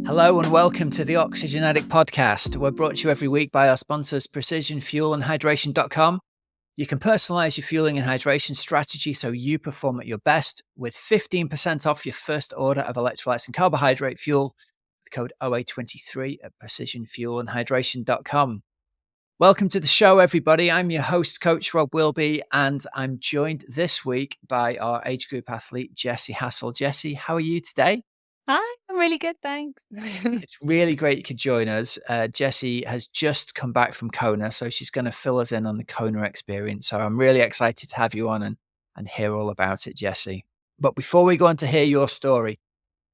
Hello and welcome to the Oxygenaddict podcast. We're brought to you every week by our sponsors, precisionfuelandhydration.com. You can personalize your fueling and hydration strategy so you perform at your best with 15% off your first order of electrolytes and carbohydrate fuel with code OA23 at precisionfuelandhydration.com. Welcome to the show, everybody. I'm your host, Coach Rob Wilby, and I'm joined this week by our age group athlete, Jessie Hassall. Jessie, how are you today? Hi, I'm really good, thanks. It's really great you could join us. Jessie has just come back from Kona, so she's going to fill us in on the Kona experience. So I'm really excited to have you on and hear all about it, Jessie. But before we go on to hear your story, a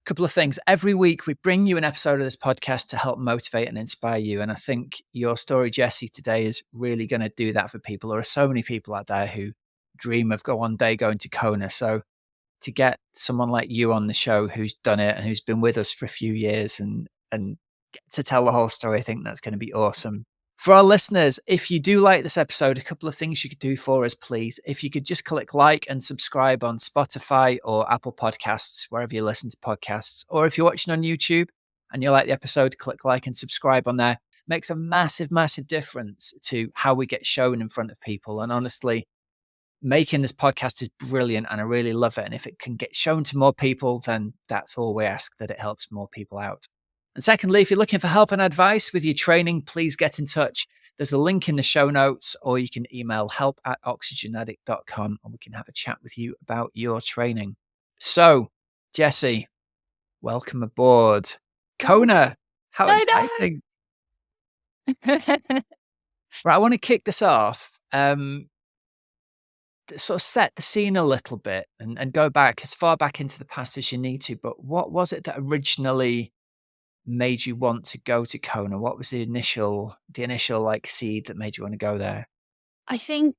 couple of things. Every week we bring you an episode of this podcast to help motivate and inspire you. And I think your story, Jessie, today is really going to do that for people. There are so many people out there who dream of one day going to Kona. So to get someone like you on the show who's done it and who's been with us for a few years and get to tell the whole story, I think that's going to be awesome. For our listeners, if you do like this episode, a couple of things you could do for us, please. If you could just click like and subscribe on Spotify or Apple Podcasts, wherever you listen to podcasts, or if you're watching on YouTube and you like the episode, click like and subscribe on there. Makes a massive, massive difference to how we get shown in front of people. And honestly, making this podcast is brilliant and I really love it. And if it can get shown to more people, then that's all we ask, that it helps more people out. And secondly, if you're looking for help and advice with your training, please get in touch. There's a link in the show notes, or you can email help@oxygenaddict.com and we can have a chat with you about your training. So, Jessie, welcome aboard. Kona, how exciting. Right, I want to kick this off. Sort of set the scene a little bit and go back as far back into the past as you need to. But what was it that originally made you want to go to Kona? What was the initial like seed that made you want to go there? I think,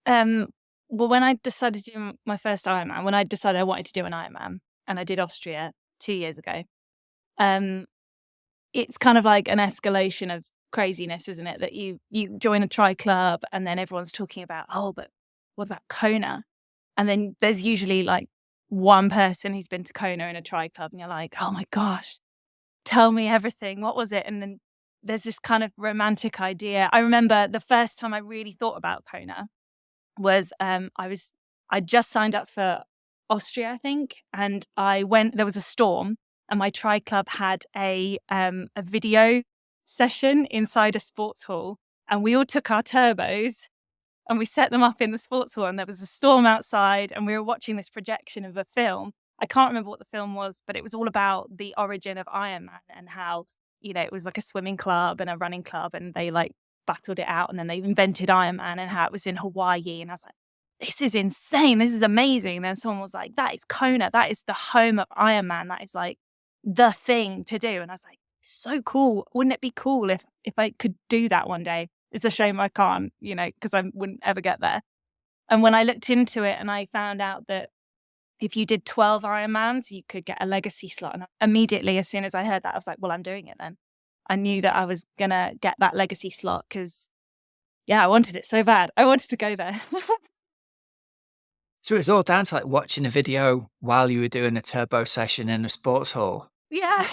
well, when I decided to do my first Ironman, when I decided I wanted to do an Ironman, and I did Austria 2 years ago, it's kind of like an escalation of craziness, isn't it? That you join a tri club and then everyone's talking about, oh, but what about Kona? And then there's usually like one person who's been to Kona in a tri club, and you're like, oh my gosh, tell me everything. What was it? And then there's this kind of romantic idea. I remember the first time I really thought about Kona was I just signed up for Austria, I think, and I went. There was a storm, and my tri club had a video session inside a sports hall, and we all took our turbos and we set them up in the sports hall, and there was a storm outside, and we were watching this projection of a film. I can't remember what the film was, but it was all about the origin of Ironman and how, it was like a swimming club and a running club, and they like battled it out, and then they invented Ironman, and how it was in Hawaii. And I was like, this is insane. This is amazing. And then someone was like, that is Kona. That is the home of Ironman. That is like the thing to do. And I was like, so cool. Wouldn't it be cool if I could do that one day? It's a shame I can't, because I wouldn't ever get there. And when I looked into it and I found out that if you did 12 Ironmans, you could get a legacy slot. And immediately, as soon as I heard that, I was like, well, I'm doing it then. I knew that I was going to get that legacy slot because, I wanted it so bad. I wanted to go there. So it was all down to like watching a video while you were doing a turbo session in a sports hall. Yeah.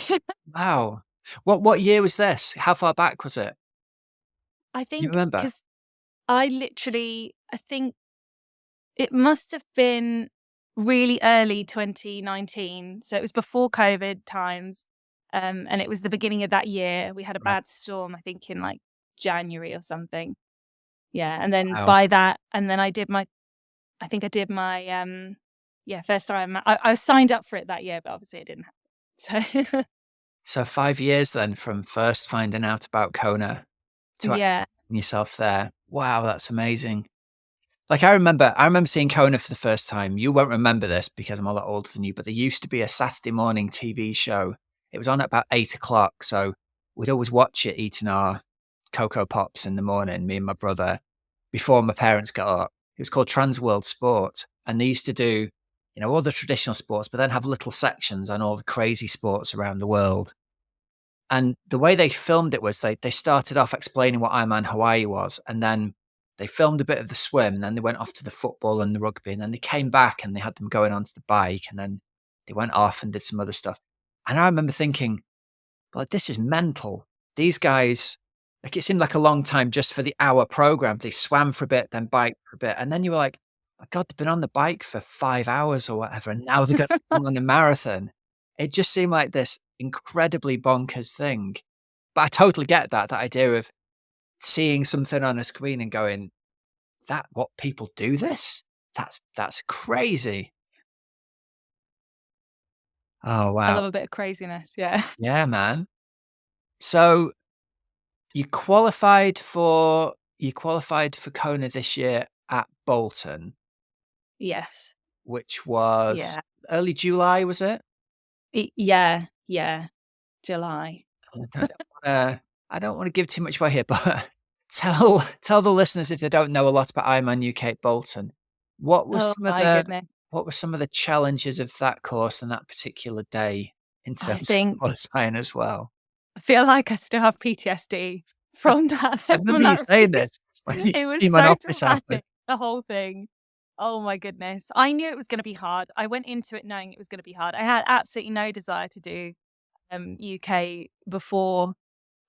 Wow. What year was this? How far back was it? I You think remember? because I think it must have been really early 2019. So it was before COVID times. And it was the beginning of that year. We had a bad storm, I think in like January or something. Yeah. And then by that, and then I did my first time. I signed up for it that year, but obviously it didn't happen. So 5 years then from first finding out about Kona to actually putting yourself there. Wow, that's amazing. Like I remember seeing Kona for the first time. You won't remember this because I'm a lot older than you, but there used to be a Saturday morning TV show. It was on at about 8:00. So we'd always watch it eating our Cocoa Pops in the morning, me and my brother, before my parents got up. It was called Trans World Sport. And they used to do, all the traditional sports, but then have little sections on all the crazy sports around the world. And the way they filmed it was they started off explaining what Ironman Hawaii was, and then they filmed a bit of the swim, and then they went off to the football and the rugby, and then they came back and they had them going onto the bike, and then they went off and did some other stuff. And I remember thinking, Like, this is mental. These guys, like, it seemed like a long time just for the hour program. They swam for a bit, then biked for a bit, and then you were like, "My God, they've been on the bike for 5 hours or whatever, and now they're gonna run a marathon." It just seemed like this incredibly bonkers thing. But I totally get that idea of seeing something on a screen and going, "That what people do this? That's crazy." Oh, I wow. love a bit of craziness. Yeah. Yeah, man. So you qualified for Kona this year at Bolton, Yes. which was Yeah. early July, was it? Yeah. Yeah. July. I don't wanna give too much away here, but tell the listeners if they don't know a lot about Ironman UK at Bolton, what were Oh some of my the goodness. what were some of the challenges of that course and that particular day in I terms of think qualifying as well? I feel like I still have PTSD from that I from remember you that saying race. this when you It was came on so office hours. dramatic, the whole thing. Oh my goodness. I knew it was gonna be hard. I went into it knowing it was gonna be hard. I had absolutely no desire to do UK before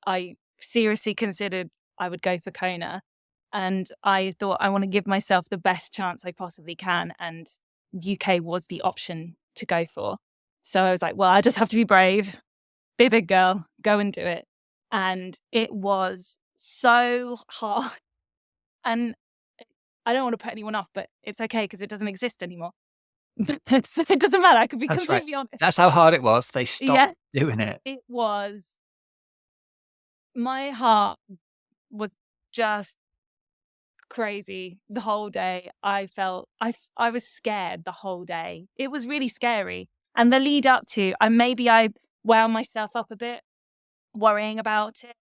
I seriously considered I would go for Kona. And I thought I want to give myself the best chance I possibly can. And UK was the option to go for. So I was like, well, I just have to be brave, be a big girl, go and do it. And it was so hard. And I don't want to put anyone off, but it's okay because it doesn't exist anymore. So it doesn't matter. I could be That's right. completely honest. That's how hard it was. They stopped Yeah, doing it. it was. My heart was just crazy the whole day. I was scared the whole day. It was really scary. And the lead up to, maybe I wound myself up a bit worrying about it.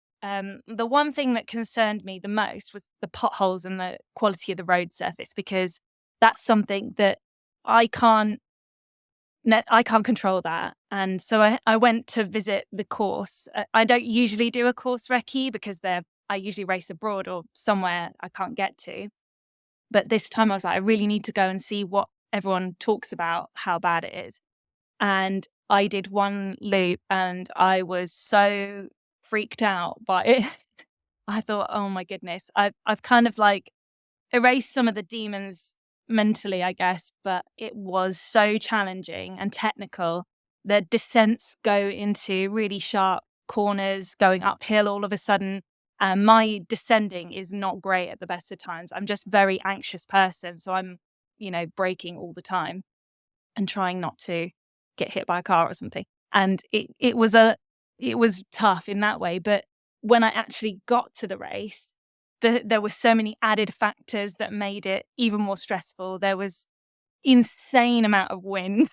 The one thing that concerned me the most was the potholes and the quality of the road surface, because that's something that I can't I can't control that. And so I went to visit the course. I don't usually do a course recce because I usually race abroad or somewhere I can't get to. But this time I was like, I really need to go and see what everyone talks about, how bad it is. And I did one loop and I was so freaked out by it. I thought, oh my goodness, I've kind of like erased some of the demons mentally, I guess, but it was so challenging and technical. The descents go into really sharp corners, going uphill all of a sudden. And my descending is not great at the best of times. I'm just a very anxious person. So I'm, braking all the time and trying not to get hit by a car or something. And it was tough in that way. But when I actually got to the race, there were so many added factors that made it even more stressful. There was insane amount of wind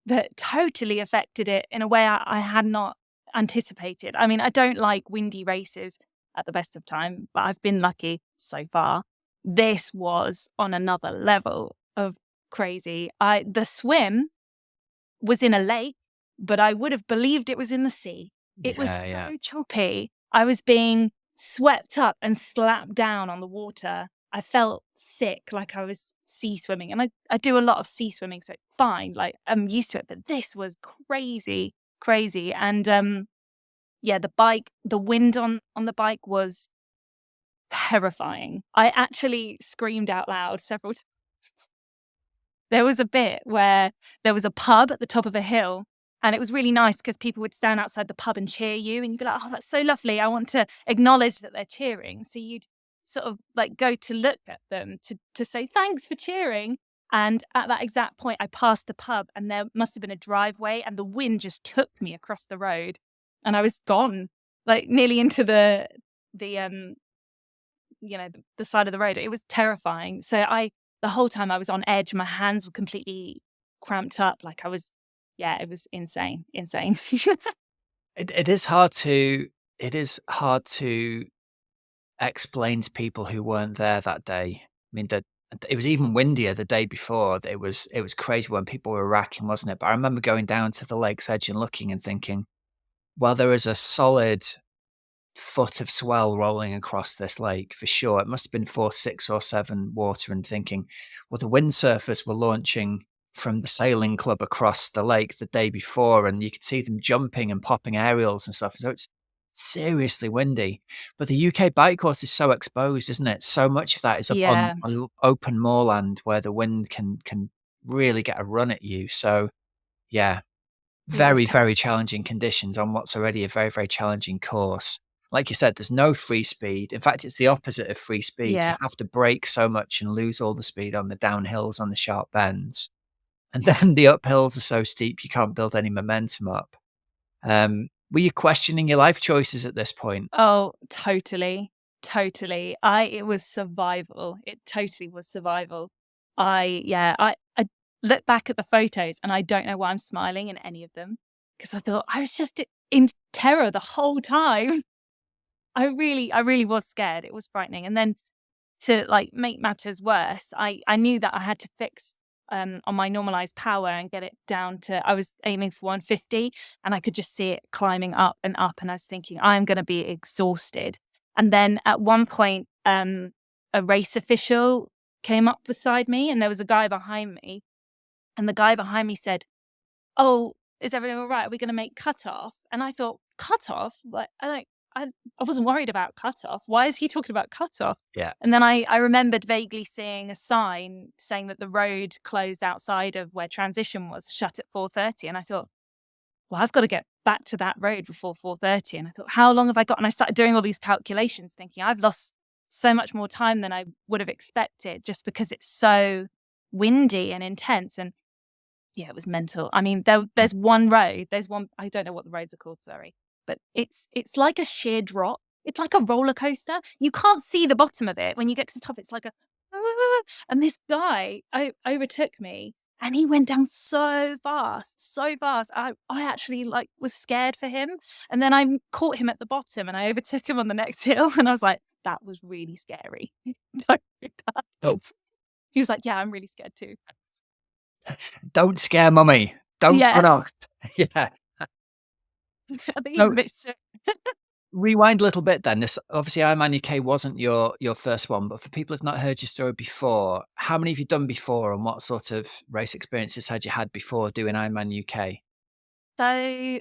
that totally affected it in a way I had not anticipated. I mean, I don't like windy races at the best of time, but I've been lucky so far. This was on another level of crazy. The swim was in a lake, but I would have believed it was in the sea. It was Yeah, so yeah. choppy. I was being swept up and slapped down on the water. I felt sick, like I was sea swimming. And I do a lot of sea swimming, so it's fine. Like I'm used to it. But this was crazy, crazy. And yeah, the wind on the bike was terrifying. I actually screamed out loud several times. There was a bit where there was a pub at the top of a hill, and it was really nice because people would stand outside the pub and cheer you, and you'd be like, "Oh, that's so lovely. I want to acknowledge that they're cheering." So you'd sort of like go to look at them to say thanks for cheering. And at that exact point, I passed the pub, and there must have been a driveway, and the wind just took me across the road, and I was gone, like nearly into the the side of the road. It was terrifying. So the whole time I was on edge. My hands were completely cramped up. Like yeah, it was insane, insane. It is hard to explain to people who weren't there that day. I mean, it was even windier the day before. It was crazy when people were racking, wasn't it? But I remember going down to the lake's edge and looking and thinking, well, there is a solid foot of swell rolling across this lake for sure. It must have been 4, 6, or 7 water, and thinking, well, the wind surface were launching from the sailing club across the lake the day before, and you could see them jumping and popping aerials and stuff. So it's seriously windy. But the UK bike course is so exposed, isn't it? So much of that is up Yeah, on open moorland where the wind can really get a run at you. So yeah, it was very, tough. very challenging conditions on what's already a very, very challenging course. Like you said, there's no free speed. In fact, it's the opposite of free speed. You Yeah. have to brake so much and lose all the speed on the downhills, on the sharp bends. And then the uphills are so steep, you can't build any momentum up. Were you questioning your life choices at this point? Oh, totally. Totally. It was survival. It totally was survival. I look back at the photos and I don't know why I'm smiling in any of them because I thought I was just in terror the whole time. I really was scared. It was frightening. And then to like make matters worse, I knew that I had to fix on my normalized power and get it down to, I was aiming for 150 and I could just see it climbing up. And I was thinking, I'm going to be exhausted. And then at one point, a race official came up beside me and there was a guy behind me. And the guy behind me said, "Oh, is everything all right? Are we going to make cutoff?" And I thought, cutoff? Like, I wasn't worried about cutoff. Why is he talking about cutoff? Yeah. And then I remembered vaguely seeing a sign saying that the road closed outside of where transition was, shut at 4:30. And I thought, well, I've got to get back to that road before 4:30. And I thought, how long have I got? And I started doing all these calculations, thinking I've lost so much more time than I would have expected just because it's so windy and intense. And yeah, it was mental. I mean, there's one road, there's one, I don't know what the roads are called, sorry, but it's like a sheer drop. It's like a roller coaster. You can't see the bottom of it. When you get to the top, it's like a, and this guy overtook me and he went down so fast, so fast. I actually like was scared for him. And then I caught him at the bottom and I overtook him on the next hill. And I was like, that was really scary. Don't do that. Oh, He was like, yeah, I'm really scared too. don't scare mummy. Don't Yeah. run off. Yeah. I think he's a No, bit rewind a little bit then. This obviously Ironman UK wasn't your first one, but for people who've not heard your story before, how many have you done before and what sort of race experiences had you had before doing Ironman UK? so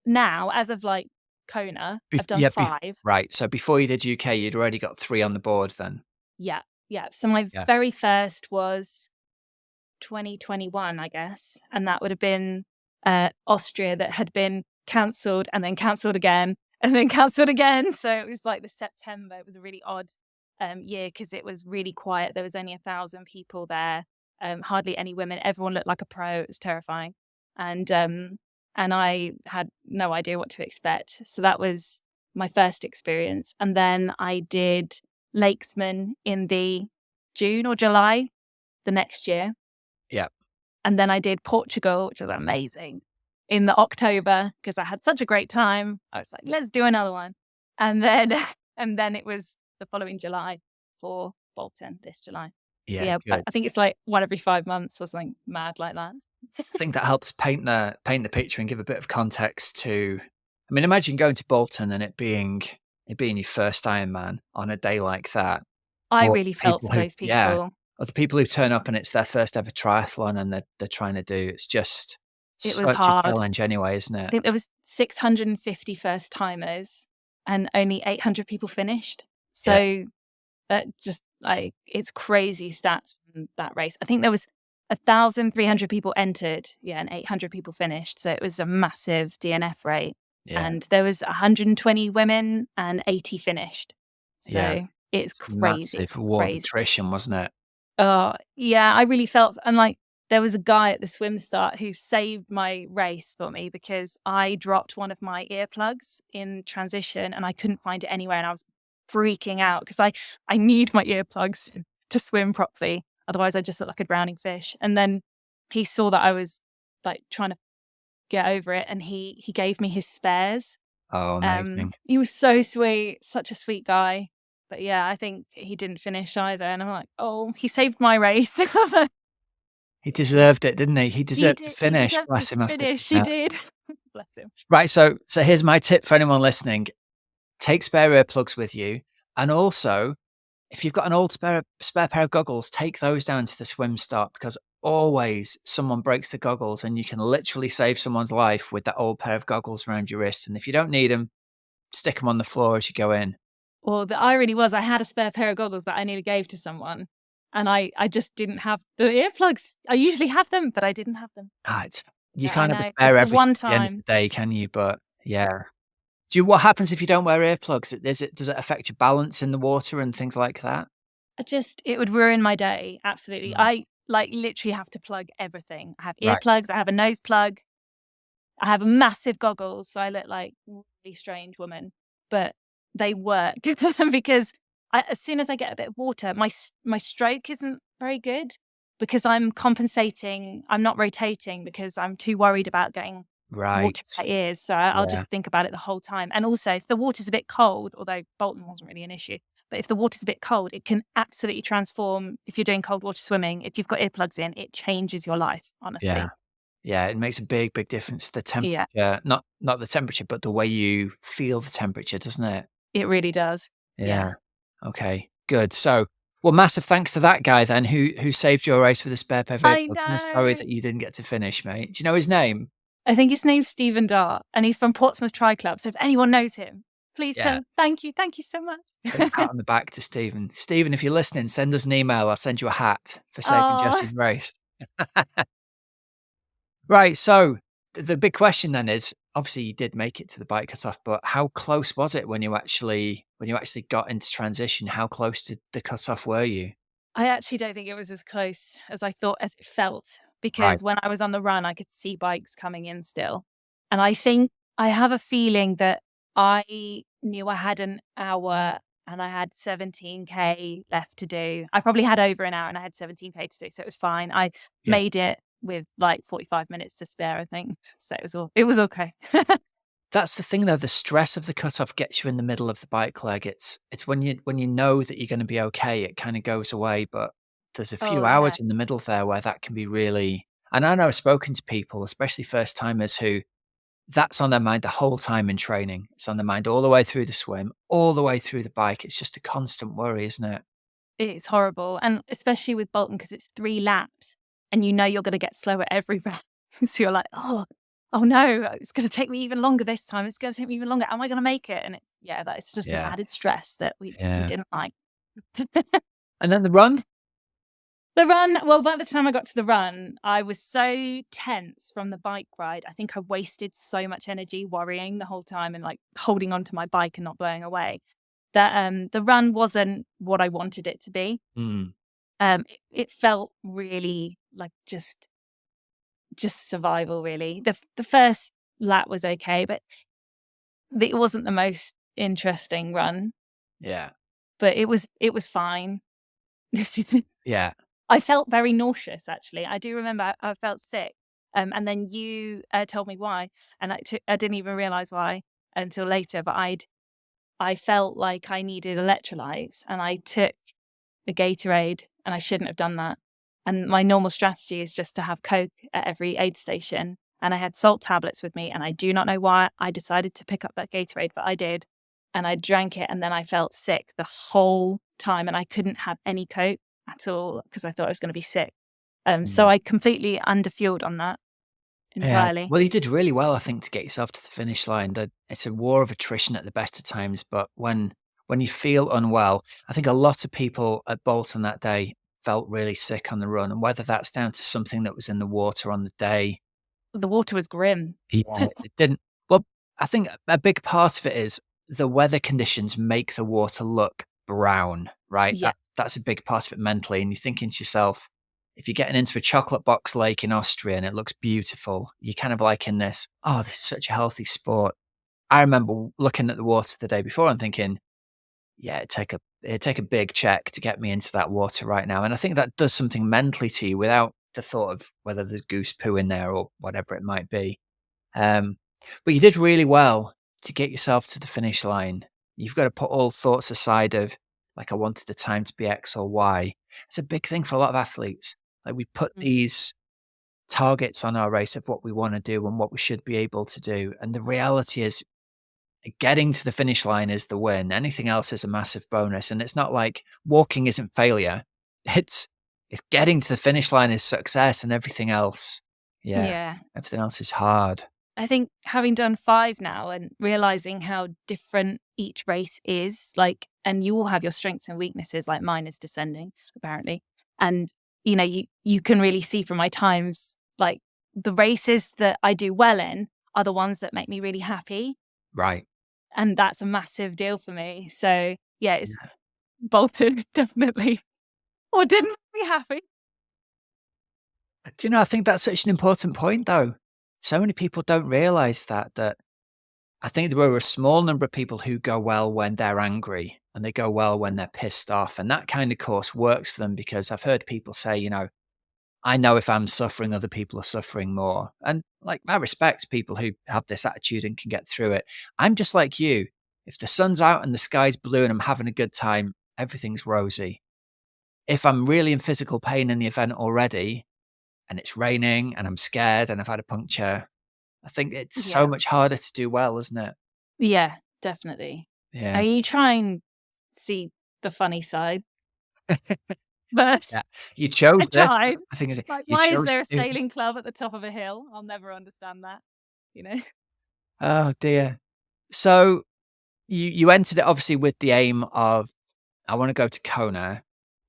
now, as of like Kona, I've done Yeah, 5. right. So before you did UK, you'd already got 3 on the board then. Yeah, yeah. So my Yeah. very first was 2021, I guess, and that would have been Austria that had been cancelled and then cancelled again and then cancelled again. So it was like the September. It was a really odd year because it was really quiet. There was only 1,000 people there, hardly any women. Everyone looked like a pro. It was terrifying, and I had no idea what to expect. So that was my first experience, and then I did Lakesman in the June or July the next year. Yeah. And then I did Portugal, which was amazing, in the October because I had such a great time. I was like, let's do another one. And then and then it was the following July for Bolton this July. So Yeah, yeah, I good. I think it's like one every 5 months or something mad like that. I think that helps paint the picture and give a bit of context to. I mean, imagine going to Bolton and it being your first Ironman on a day like that. I Or really felt people for who, those yeah, people. or the people who turn up and it's their first ever triathlon and they're trying to do. It's just It was such a hard. challenge anyway, isn't I it? think there was 650 first timers and only 800 people finished. Yeah, So that just like it's crazy stats from that race. I think there was 1,300 people entered, yeah, and 800 people finished. So it was a massive DNF rate, yeah, and there was 120 women and 80 finished. yeah. So it's It's a crazy, massive war of crazy. attrition, wasn't it? Oh yeah, I really felt, and like there was a guy at the swim start who saved my race for me because I dropped one of my earplugs in transition and I couldn't find it anywhere, and I was freaking out because I need my earplugs to swim properly. Otherwise, I just look like a drowning fish. And then he saw that I was like trying to get over it, and he gave me his spares. Oh, amazing. He was so sweet, such a sweet guy. But yeah, I think he didn't finish either, and I'm like, oh, he saved my race. He deserved it, didn't he? He He deserved to did. He finish. deserved to Bless him after finish. He that. did. Bless him. Right, so here's my tip for anyone listening. Take spare earplugs with you, and also, if you've got an old spare pair of goggles, take those down to the swim start because always someone breaks the goggles, and you can literally save someone's life with that old pair of goggles around your wrist. And if you don't need them, stick them on the floor as you go in. Well, the irony was I had a spare pair of goggles that I nearly gave to someone, and I just didn't have the earplugs. I usually have them, but I didn't have them. You I can't have a know, spare just the everything one at the end of the time. day, can you? But yeah. What happens if you don't wear earplugs? Does it affect your balance in the water and things like that? It would ruin my day, absolutely. Mm, I, like, literally have to plug everything. I have right, earplugs, I have a nose plug, I have massive goggles, so I look like a really strange woman, but they work because as soon as I get a bit of water, my stroke isn't very good because I'm compensating. I'm not rotating because I'm too worried about getting water right. in my ears, so I'll Yeah, just think about it the whole time. And also, if the water's a bit cold, although Bolton wasn't really an issue, but if the water's a bit cold, it can absolutely transform. If you're doing cold water swimming, if you've got earplugs in, it changes your life, yeah. honestly. Yeah, it makes a big, big difference. The Yeah, temperature, not the temperature, but the way you feel the temperature, doesn't it? it really does. Yeah. Yeah. Okay, good. So, well, massive thanks to that guy then who saved your race with a spare pair of I earplugs. I'm sorry know. that you didn't get to finish, mate. Do you know his name? I think his name's Stephen Dart, and he's from Portsmouth Tri Club, so if anyone knows him, please tell Yeah. him, thank you so much." Big pat on the back to Stephen. Stephen, if you're listening, send us an email. I'll send you a hat for saving Oh, Jessie's race. Right. So the big question then is, obviously you did make it to the bike cutoff, but how close was it when you actually got into transition? How close to the cutoff were you? I actually don't think it was as close as I thought as it felt, Right. because when I was on the run, I could see bikes coming in still, and I think I have a feeling that I knew I had an hour and I had 17K left to do. I probably had over an hour and I had 17K to do, so it was fine. I Yeah. made it with like 45 minutes to spare, I think. So it was okay. That's the thing though, the stress of the cutoff gets you in the middle of the bike leg. It's when you know that you're gonna be okay, it kinda goes away, but there's a few Oh, yeah. hours in the middle there where that can be really, and I know I've spoken to people, especially first timers, who that's on their mind the whole time in training. It's on their mind all the way through the swim, all the way through the bike. It's just a constant worry, isn't it? It's horrible, and especially with Bolton because it's 3 laps and you know you're gonna get slower every round. So you're like, "Oh, oh no, it's gonna take me even longer this time. It's gonna take me even longer. Am I gonna make it?" And it's yeah, that is just an Yeah. added stress that we Yeah. didn't like. And then the run? The run, well, by the time I got to the run, I was so tense from the bike ride. I think I wasted so much energy worrying the whole time and, like, holding onto my bike and not blowing away, that, the run wasn't what I wanted it to be. Mm, It felt really like just survival, really. The first lap was okay, but it wasn't the most interesting run, yeah. but it was fine. Yeah. I felt very nauseous, actually. I do remember I felt sick, and then you, told me why, and I didn't even realize why until later, but I felt like I needed electrolytes, and I took a Gatorade, and I shouldn't have done that. And my normal strategy is just to have Coke at every aid station, and I had salt tablets with me, and I do not know why I decided to pick up that Gatorade, but I did, and I drank it, and then I felt sick the whole time, and I couldn't have any Coke at all because I thought I was gonna be sick. So Mm. I completely underfueled on that Yeah. entirely. Well, you did really well, I think, to get yourself to the finish line. It's a war of attrition at the best of times, but when you feel unwell, I think a lot of people at Bolton that day felt really sick on the run, and whether that's down to something that was in the water on the day. The water was grim. Yeah, it didn't. Well, I think a big part of it is the weather conditions make the water look brown, right? Yeah. That's a big part of it mentally, and you're thinking to yourself, if you're getting into a chocolate box lake in Austria and it looks beautiful, you're kind of like in this, "Oh, this is such a healthy sport." I remember looking at the water the day before and thinking, "Yeah, it'd take a big check to get me into that water right now," and I think that does something mentally to you without the thought of whether there's goose poo in there or whatever it might be. Um, but you did really well to get yourself to the finish line. You've got to put all thoughts aside of, like, I wanted the time to be X or Y. It's a big thing for a lot of athletes. Like, we put Mm. these targets on our race of what we want to do and what we should be able to do. And the reality is, getting to the finish line is the win. Anything else is a massive bonus. And it's not like walking isn't failure. It's It's getting to the finish line is success, and everything else, yeah, Yeah. everything else is hard. I think having done 5 now and realizing how different each race is, like, and you all have your strengths and weaknesses, like mine is descending, apparently. And, you can really see from my times, like, the races that I do well in are the ones that make me really happy. Right. And that's a massive deal for me. So, yeah, it's Yeah. Bolton, definitely. Or didn't make me happy. Do you know, I think that's such an important point, though. So many people don't realize that I think there are a small number of people who go well when they're angry and they go well when they're pissed off. And that kind of course works for them because I've heard people say, I know if I'm suffering, other people are suffering more. And like, I respect people who have this attitude and can get through it. I'm just like you. If the sun's out and the sky's blue and I'm having a good time, everything's rosy. If I'm really in physical pain in the event already and it's raining and I'm scared and I've had a puncture, I think it's so Yeah. much harder to do well, isn't it? Yeah, definitely. Yeah. I mean, you try and see the funny side, but Yeah. You I chose this. tried. The thing is, Like, you why is chose there a to. sailing club at the top of a hill? I'll never understand that, you know? Oh dear. So you entered it obviously with the aim of I want to go to Kona.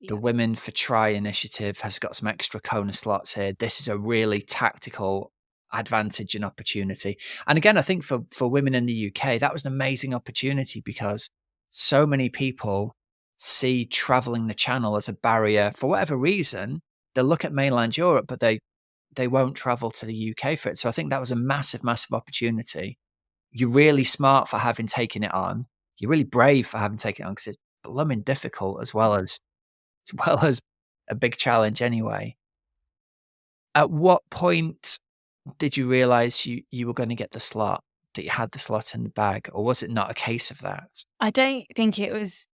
The Yeah. Women for Tri initiative has got some extra Kona slots here. This is a really tactical advantage and opportunity. And again, I think for women in the UK, that was an amazing opportunity because so many people see traveling the channel as a barrier for whatever reason. They'll look at mainland Europe, but they won't travel to the UK for it. So I think that was a massive, massive opportunity. You're really smart for having taken it on. You're really brave for having taken it on because it's blooming difficult as well as a big challenge anyway. At what point did you realize you were gonna get the slot, that you had the slot in the bag, or was it not a case of that? I don't think it was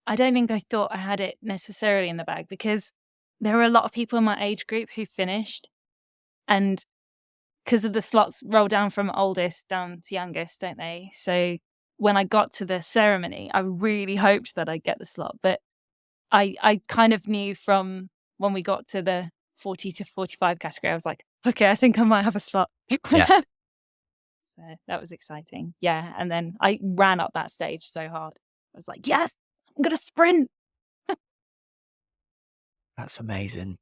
I don't think I thought I had it necessarily in the bag because there were a lot of people in my age group who finished, and because of the slots roll down from oldest down to youngest, don't they? So when I got to the ceremony, I really hoped that I'd get the slot, but I kind of knew from when we got to the 40 to 45 category, I was like, okay, I think I might have a slot. Yeah, So that was exciting. Yeah. And then I ran up that stage so hard. I was like, yes, I'm going to sprint. that's amazing.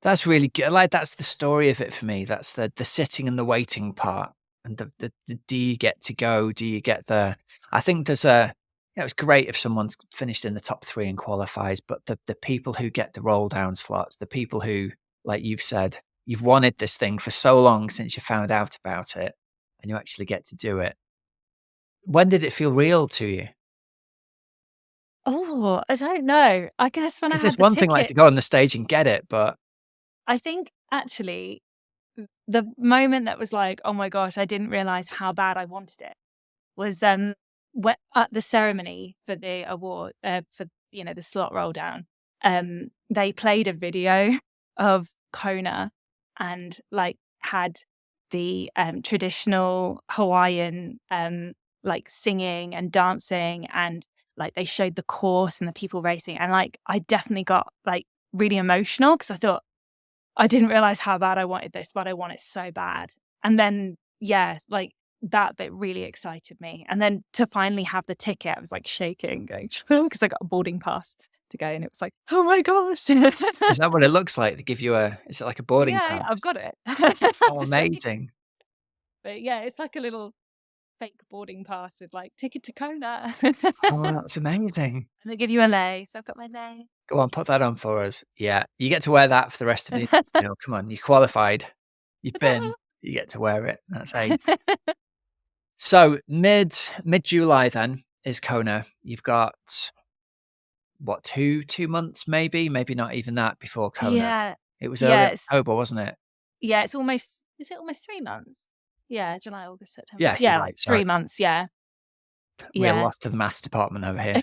That's really good. Like, that's the story of it for me. That's the sitting and the waiting part, and the do you get to go? Do you get the I think there's a it's great if someone's finished in the top 3 and qualifies, but the people who get the roll down slots, the people who, like you've said, you've wanted this thing for so long since you found out about it, and you actually get to do it. When did it feel real to you? Oh, I don't know. I guess when I Because there's had the one thing like ticket, to go on the stage and get it, but I think actually the moment that was like, oh my gosh, I didn't realize how bad I wanted it was at the ceremony for the award for the slot roll down. They played a video of Kona and like had the traditional Hawaiian like singing and dancing, and like they showed the course and the people racing, and like I definitely got like really emotional because I thought I didn't realize how bad I wanted this, but I want it so bad. And then, yeah, like that bit really excited me. And then to finally have the ticket, I was like shaking, going, because I got a boarding pass to go. And it was like, oh my gosh. is that what it looks like? They give you a is it like a boarding Yeah, I've pass? got it. Oh, To show you. amazing. But yeah, it's like a little fake boarding pass with like ticket to Kona. Oh, that's amazing. And they give you a lei. So I've got my lei. Go on, put that on for us. Yeah, you get to wear that for the rest of the come on, you qualified. You've been, you get to wear it. That's ace. So mid-July then is Kona. You've got what, 2 months maybe not even that before Kona. Yeah. It was early Yes. October, wasn't it? Yeah, it's almost is it almost 3 months? Yeah, July, August, September. Yeah, you're Yeah, like right, sorry. 3 months, yeah. Real Yeah. loss to the maths department over here.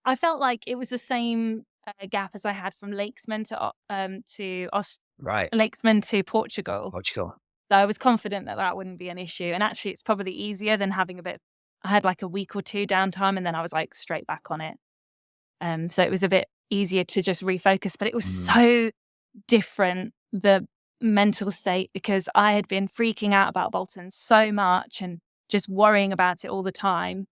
I felt like it was the same, gap as I had from Lakesman to Right, Lakesman to Portugal. Portugal. So I was confident that that wouldn't be an issue, and actually it's probably easier than having a bit I had like a week or 2 downtime, and then I was, like, straight back on it. So it was a bit easier to just refocus. But it was Mm. so different, the mental state, because I had been freaking out about Bolton so much and just worrying about it all the time.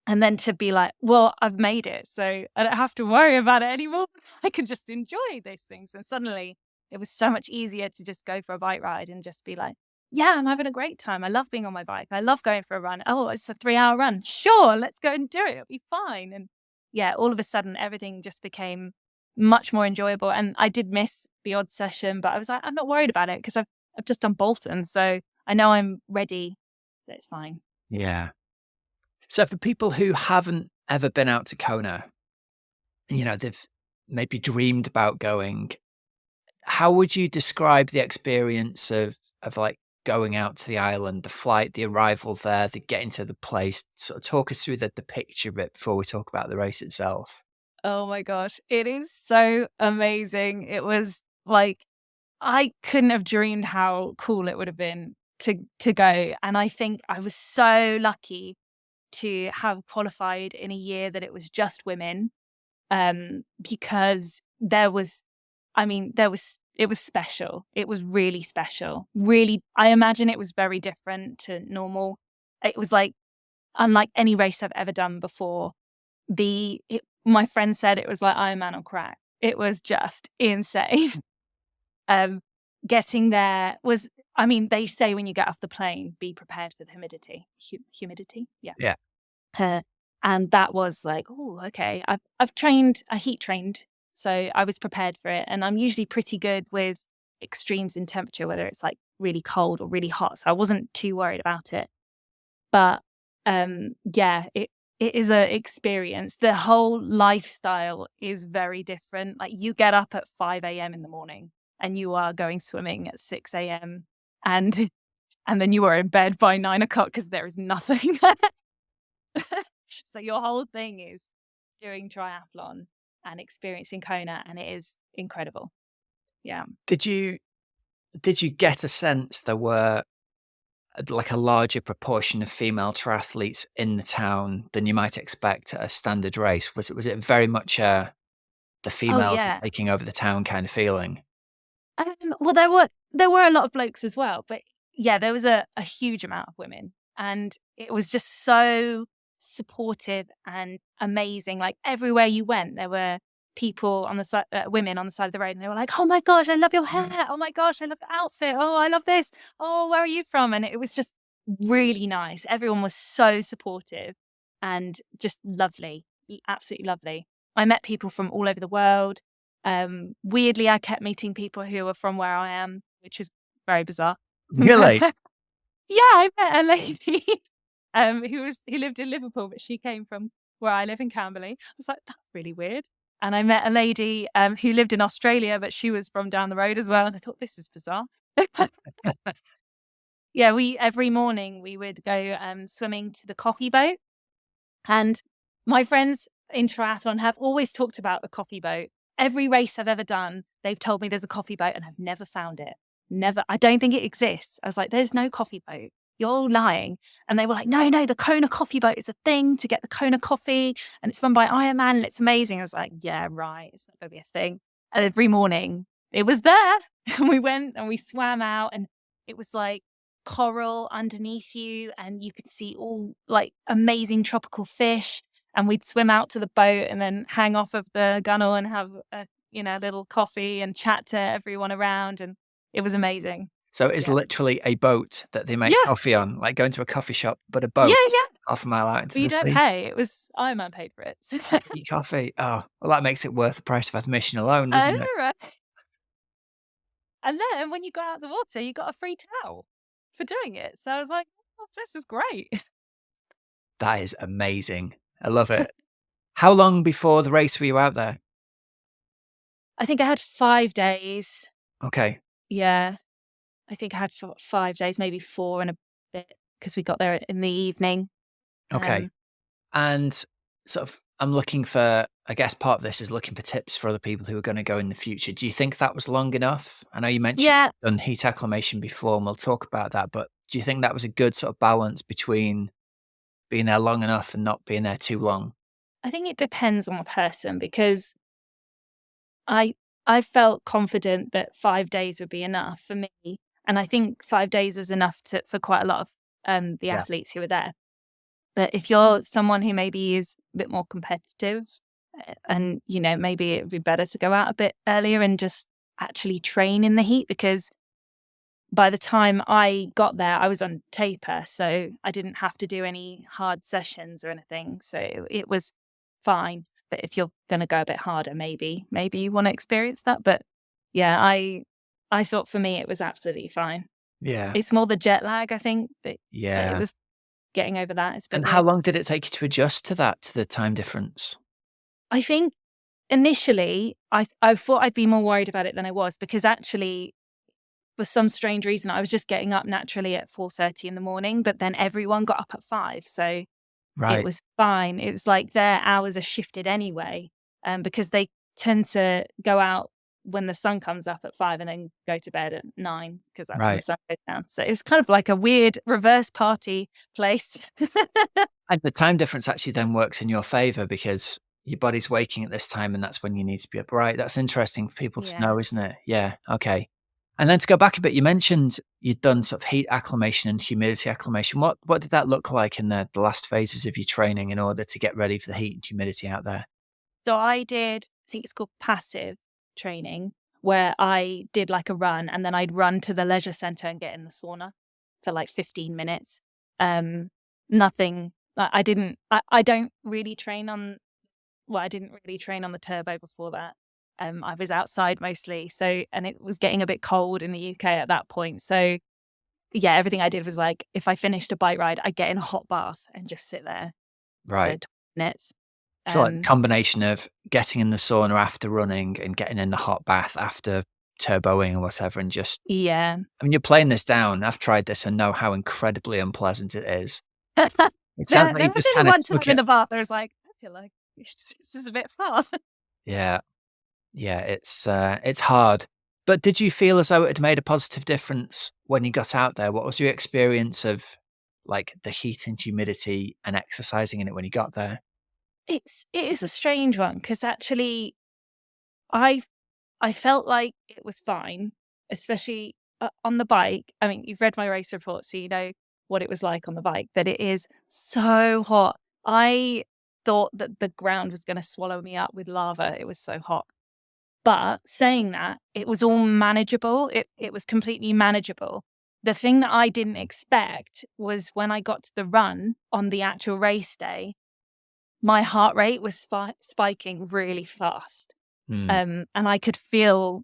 And then to be like, well, I've made it, so I don't have to worry about it anymore. I can just enjoy these things. And suddenly it was so much easier to just go for a bike ride and just be like, yeah, I'm having a great time. I love being on my bike. I love going for a run. Oh, it's a 3-hour run. Sure, let's go and do it. It'll be fine. And yeah, all of a sudden everything just became much more enjoyable. And I did miss the odd session, but I was like, I'm not worried about it because I've just done Bolton. So I know I'm ready. So it's fine. Yeah. So for people who haven't ever been out to Kona, they've maybe dreamed about going, how would you describe the experience of like going out to the island, the flight, the arrival there, the getting to the place? Sort of talk us through the picture bit before we talk about the race itself. Oh my gosh, it is so amazing. It was like, I couldn't have dreamed how cool it would have been to go. And I think I was so lucky to have qualified in a year that it was just women, because it was special. It was really special. Really, I imagine it was very different to normal. It was like unlike any race I've ever done before. My friend said it was like Ironman on crack. It was just insane. Getting there was, they say when you get off the plane, be prepared for the humidity. Humidity? Yeah. Yeah. And that was like, oh, okay. I heat trained, so I was prepared for it. And I'm usually pretty good with extremes in temperature, whether it's like really cold or really hot. So I wasn't too worried about it. But yeah, it is an experience. The whole lifestyle is very different. Like you get up at 5 a.m. in the morning and you are going swimming at 6 a.m. and then you are in bed by 9 o'clock because there is nothing there. So your whole thing is doing triathlon and experiencing Kona, and it is incredible. Yeah. Did you get a sense there were like a larger proportion of female triathletes in the town than you might expect at a standard race? Was it very much the Oh females are yeah. taking over the town kind of feeling? Well, there were a lot of blokes as well, but yeah, there was a huge amount of women, and it was just so supportive and amazing. Like everywhere you went, there were people on the side, women on the side of the road, and they were like, "Oh my gosh, I love your hair! Oh my gosh, I love the outfit! Oh, I love this! Oh, where are you from?" And it was just really nice. Everyone was so supportive and just lovely, absolutely lovely. I met people from all over the world. Weirdly, I kept meeting people who were from where I am, which is very bizarre. Really? Yeah, I met a lady who lived in Liverpool, but she came from where I live in Camberley. I was like, that's really weird. And I met a lady who lived in Australia, but she was from down the road as well. And I thought, this is bizarre. Yeah, every morning we would go swimming to the coffee boat. And my friends in triathlon have always talked about the coffee boat. Every race I've ever done, they've told me there's a coffee boat, and I've never found it. Never. I don't think it exists. I was like, there's no coffee boat. You're all lying. And they were like, no, the Kona coffee boat is a thing to get the Kona coffee, and it's run by Ironman, and it's amazing. I was like, yeah, right. It's not going to be a thing. And every morning it was there. And we went and we swam out, and it was like coral underneath you, and you could see all like amazing tropical fish. And we'd swim out to the boat and then hang off of the gunnel and have a little coffee and chat to everyone around, and it was amazing. So it's Yeah. literally a boat that they make Yeah. coffee on, like going to a coffee shop, but a Yeah, boat yeah. half a mile out into But you the don't sea. pay. It was Ironman paid for it. Eat coffee. Oh, well, that makes it worth the price of admission alone, I doesn't know, it? right? And then when you got out of the water, you got a free towel for doing it. So I was like, oh, this is great. That is amazing. I love it. How long before the race were you out there? I think I had 5 days. Okay. Yeah. I think I had 5 days, maybe 4 and a bit, because we got there in the evening. Okay. And sort of, I'm looking for, I guess part of this is looking for tips for other people who are going to go in the future. Do you think that was long enough? I know you mentioned Yeah. you've done heat acclimation before, and we'll talk about that, but do you think that was a good sort of balance between being there long enough and not being there too long? I think it depends on the person, because I I felt confident that 5 days would be enough for me, and I think 5 days was enough for quite a lot of, the Yeah. athletes who were there. But if you're someone who maybe is a bit more competitive, and, maybe it would be better to go out a bit earlier and just actually train in the heat, because by the time I got there, I was on taper, so I didn't have to do any hard sessions or anything, so it was fine. But if you're gonna go a bit harder, maybe you wanna experience that, but yeah, I thought for me it was absolutely fine. Yeah. It's more the jet lag, I think, that it Yeah. was getting over that is a bit And how weird. long did it take you to adjust to that, to the time difference? I think initially, I thought I'd be more worried about it than I was, because actually, for some strange reason, I was just getting up naturally at 4:30 in the morning, but then everyone got up at 5, so it Right. was fine. It was like their hours are shifted anyway, because they tend to go out when the sun comes up at 5 and then go to bed at 9, because that's when the Right. sun goes down. So it's kind of like a weird reverse party place. And the time difference actually then works in your favor because your body's waking at this time and that's when you need to be up. Right. That's interesting for people to Yeah. know, isn't it? Yeah. Okay. And then to go back a bit, you mentioned you'd done sort of heat acclimation and humidity acclimation. What did that look like in the last phases of your training in order to get ready for the heat and humidity out there? So I think it's called passive training, where I did like a run and then I'd run to the leisure center and get in the sauna for like 15 minutes. Um, Nothing, I don't really train on, well, I didn't really train on the turbo before that. I was outside mostly. So, and it was getting a bit cold in the UK at that point. So yeah, everything I did was like, if I finished a bike ride, I'd get in a hot bath and just sit there for Right. 20 minutes. So like Um, combination of getting in the sauna after running and getting in the hot bath after turboing or whatever, and just yeah. I mean, you're playing this down. I've tried this and know how incredibly unpleasant it is. It sounds like There you was just only kinda one time took in it. the bath I was like, "I feel like this is a bit far." Yeah. Yeah, it's hard. But did you feel as though it had made a positive difference when you got out there? What was your experience of, like, the heat and humidity and exercising in it when you got there? It is a strange one, because actually I I felt like it was fine, especially, on the bike. I mean, you've read my race report, so you know what it was like on the bike, that it is so hot. I thought that the ground was gonna swallow me up with lava, it was so hot. But saying that, it was all manageable. It was completely manageable. The thing that I didn't expect was when I got to the run on the actual race day, my heart rate was spiking really fast. Mm, And I could feel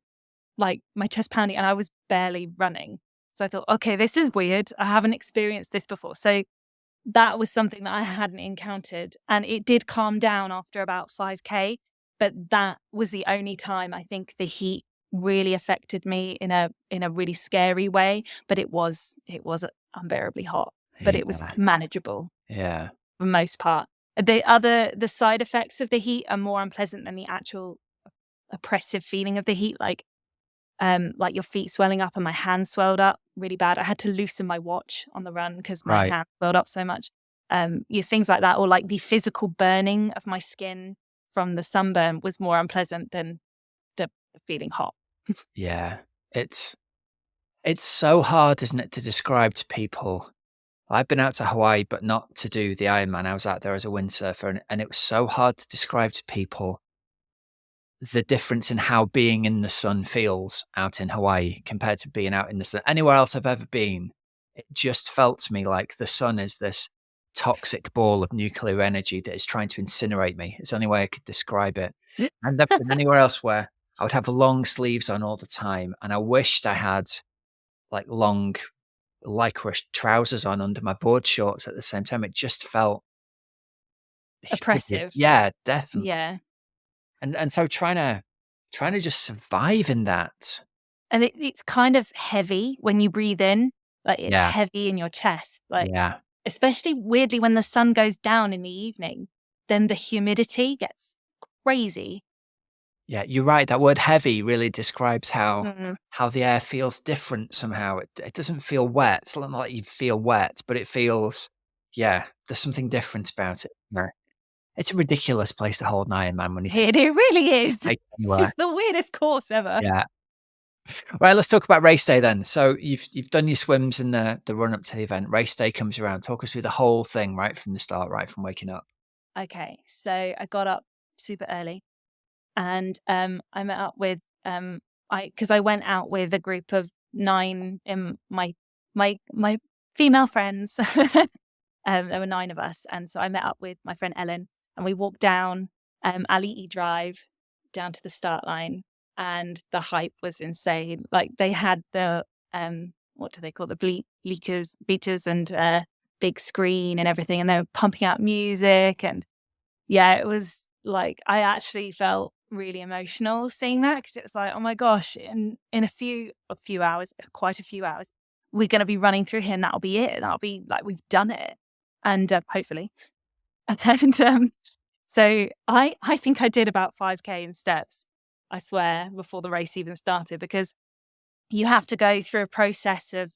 like my chest pounding, and I was barely running. So I thought, okay, this is weird. I haven't experienced this before. So that was something that I hadn't encountered, and it did calm down after about 5K, but that was the only time I think the heat really affected me in a really scary way, but it was unbearably hot, but it was yeah, manageable yeah, for the most part. The side effects of the heat are more unpleasant than the actual oppressive feeling of the heat, like your feet swelling up, and my hands swelled up really bad. I had to loosen my watch on the run because my right. hand swelled up so much. Things like that, or like the physical burning of my skin from the sunburn was more unpleasant than the feeling hot. Yeah. It's it's so hard, isn't it, to describe to people. I've been out to Hawaii, but not to do the Ironman. I was out there as a windsurfer, and it was so hard to describe to people the difference in how being in the sun feels out in Hawaii compared to being out in the sun. Anywhere else I've ever been, it just felt to me like the sun is this toxic ball of nuclear energy that is trying to incinerate me. It's the only way I could describe it. I've never been anywhere else where I would have long sleeves on all the time, and I wished I had like long lycra trousers on under my board shorts at the same time. It just felt humid. Oppressive. Yeah, definitely. Yeah. And so trying to just survive in that. And it's kind of heavy when you breathe in, like it's Yeah, heavy in your chest, like yeah, especially weirdly when the sun goes down in the evening, then the humidity gets crazy. yeah, you're right, that word "heavy" really describes Mm. how the air feels different somehow. It doesn't feel wet, it's not like you feel wet, but it feels yeah, there's something different about it. No. It's a ridiculous place to hold an Ironman when you think It really is. anywhere. It's the weirdest course ever. Yeah. Right, let's talk about race day then. So you've done your swims in the run up to the event. Race day comes around. Talk us through the whole thing right from the start, right from waking up. Okay, so I got up super early, and I met up with because I went out with a group of 9 in my female friends. There were 9 of us, and so I met up with my friend Ellen, and we walked down Ali Drive down to the start line, and the hype was insane. Like they had the what do they call the bleachers and big screen and everything, and they were pumping out music, and yeah, it was like I actually felt really emotional seeing that because it was like, oh my gosh, in a few hours, quite a few hours, we're going to be running through here, and that'll be it. That'll be like we've done it, and hopefully, and so I think I did about 5K in steps, I swear, before the race even started, because you have to go through a process of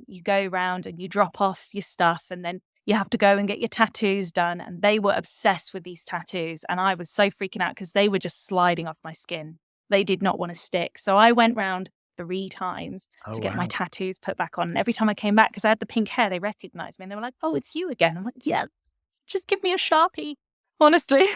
you go around and you drop off your stuff, and then you have to go and get your tattoos done. And they were obsessed with these tattoos, and I was so freaking out because they were just sliding off my skin. They did not want to stick. So I went round 3 times Oh, to get my wow. tattoos put back on. And every time I came back, because I had the pink hair, they recognized me and they were like, "Oh, it's you again." I'm like, "Yeah, just give me a Sharpie." Honestly,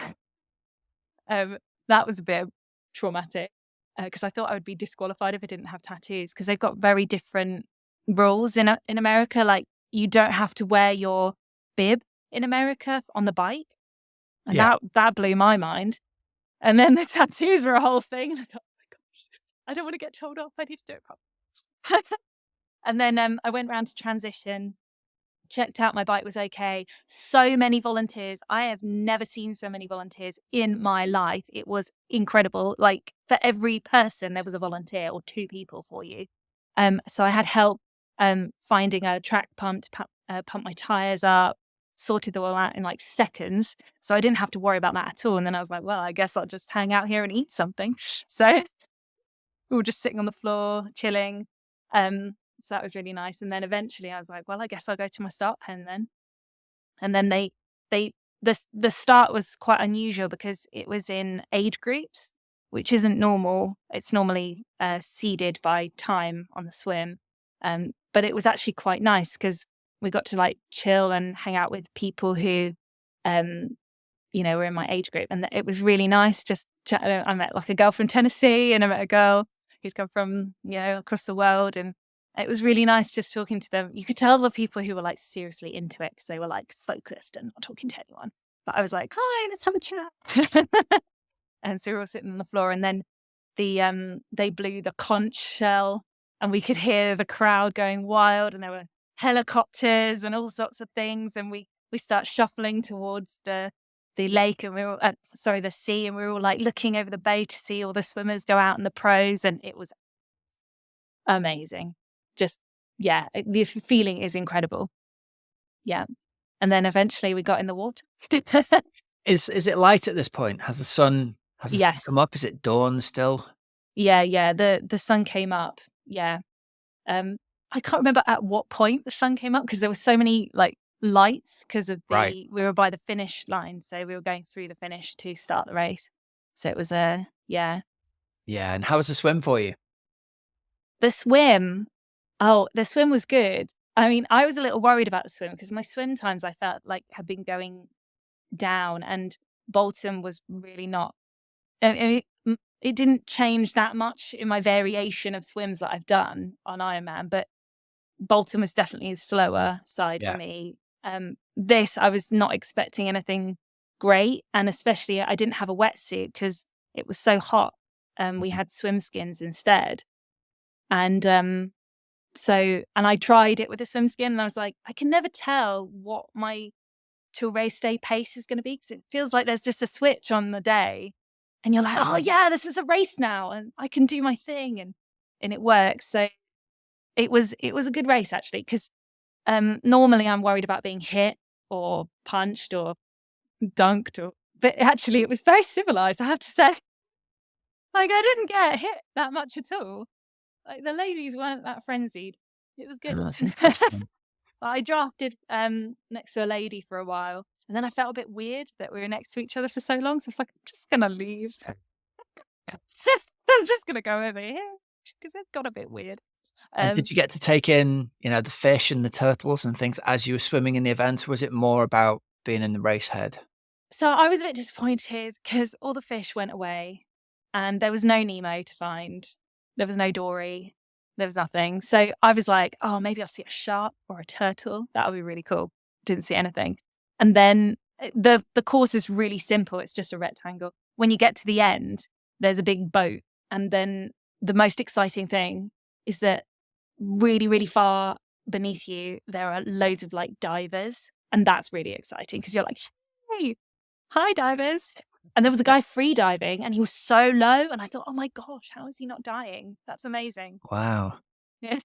that was a bit traumatic because I thought I would be disqualified if I didn't have tattoos, because they've got very different rules in America. Like you don't have to wear your bib in America on the bike, and Yeah. that blew my mind. And then the tattoos were a whole thing, and I thought, oh my gosh, I don't want to get told off. I need to do it properly. And then I went round to transition, checked out my bike was okay. So many volunteers. I have never seen so many volunteers in my life. It was incredible. Like for every person, there was a volunteer or 2 people for you. So I had help finding a track pump to pump my tires up, sorted them all out in like seconds. So I didn't have to worry about that at all. And then I was like, well, I guess I'll just hang out here and eat something. So we were just sitting on the floor, chilling. So that was really nice. And then eventually I was like, well, I guess I'll go to my start pen then. And then the start was quite unusual because it was in age groups, which isn't normal. It's normally seeded by time on the swim. But it was actually quite nice because we got to like chill and hang out with people who, were in my age group. And it was really nice. I met like a girl from Tennessee, and I met a girl who'd come from, across the world. And it was really nice just talking to them. You could tell the people who were like seriously into it because they were like focused and not talking to anyone. But I was like, hi, let's have a chat. And so we were all sitting on the floor, and then they blew the conch shell, and we could hear the crowd going wild, and there were helicopters and all sorts of things. And we start shuffling towards the lake, and we were the sea, and we were all like looking over the bay to see all the swimmers go out and the pros, and it was amazing. Just the feeling is incredible. Yeah. And then eventually we got in the water. Is it light at this point? Has the sun Yes. come up? Is it dawn still? Yeah. The sun came up. Yeah. I can't remember at what point the sun came up because there were so many like lights because of Right. we were by the finish line, so we were going through the finish to start the race. So it was yeah. Yeah, and how was the swim for you? The swim was good. I mean, I was a little worried about the swim because my swim times I felt like had been going down, and Bolton was really not. It didn't change that much in my variation of swims that I've done on Ironman, but Bolton was definitely a slower side for Yeah. me. This, I was not expecting anything great, and especially I didn't have a wetsuit because it was so hot. We had swim skins instead. And and I tried it with a swim skin, and I was like, I can never tell what my to race day pace is going to be because it feels like there's just a switch on the day, and you're like, oh yeah, this is a race now, and I can do my thing, and it works. So it was a good race actually because normally I'm worried about being hit or punched or dunked, but actually it was very civilized, I have to say. Like I didn't get hit that much at all. Like the ladies weren't that frenzied. It was Oh, good. that's interesting. I drafted next to a lady for a while, And then I felt a bit weird that we were next to each other for so long. So I was like, I'm just going to leave. I'm just going to go over here because it got a bit weird. And did you get to take in, the fish and the turtles and things as you were swimming in the event? Or was it more about being in the race head? So I was a bit disappointed because all the fish went away and there was no Nemo to find. There was no Dory. There was nothing. So I was like, oh, maybe I'll see a shark or a turtle. That would be really cool. Didn't see anything. And then the course is really simple. It's just a rectangle. When you get to the end, there's a big boat. And then the most exciting thing is that really, really far beneath you, there are loads of like divers. And that's really exciting because you're like, hey, hi divers. And there was a guy free diving and he was so low. And I thought, oh my gosh, how is he not dying? That's amazing. Wow. Yeah.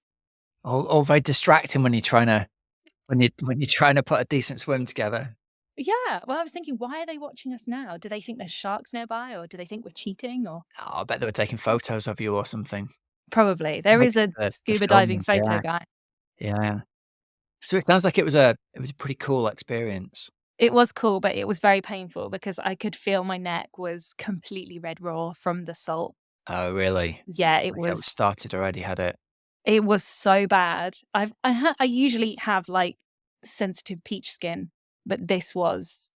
All very distracting when you're trying to put a decent swim together. Yeah. Well, I was thinking, why are they watching us now? Do they think there's sharks nearby or do they think we're cheating or? Oh, I bet they were taking photos of you or something. Probably. There Maybe is a the scuba diving filming, photo yeah. guy. Yeah. So it sounds like it was a pretty cool experience. It was cool, but it was very painful because I could feel my neck was completely red raw from the salt. Oh, really? Yeah, it Like it was. started already, had it? It was so bad. I usually have like sensitive peach skin, but this was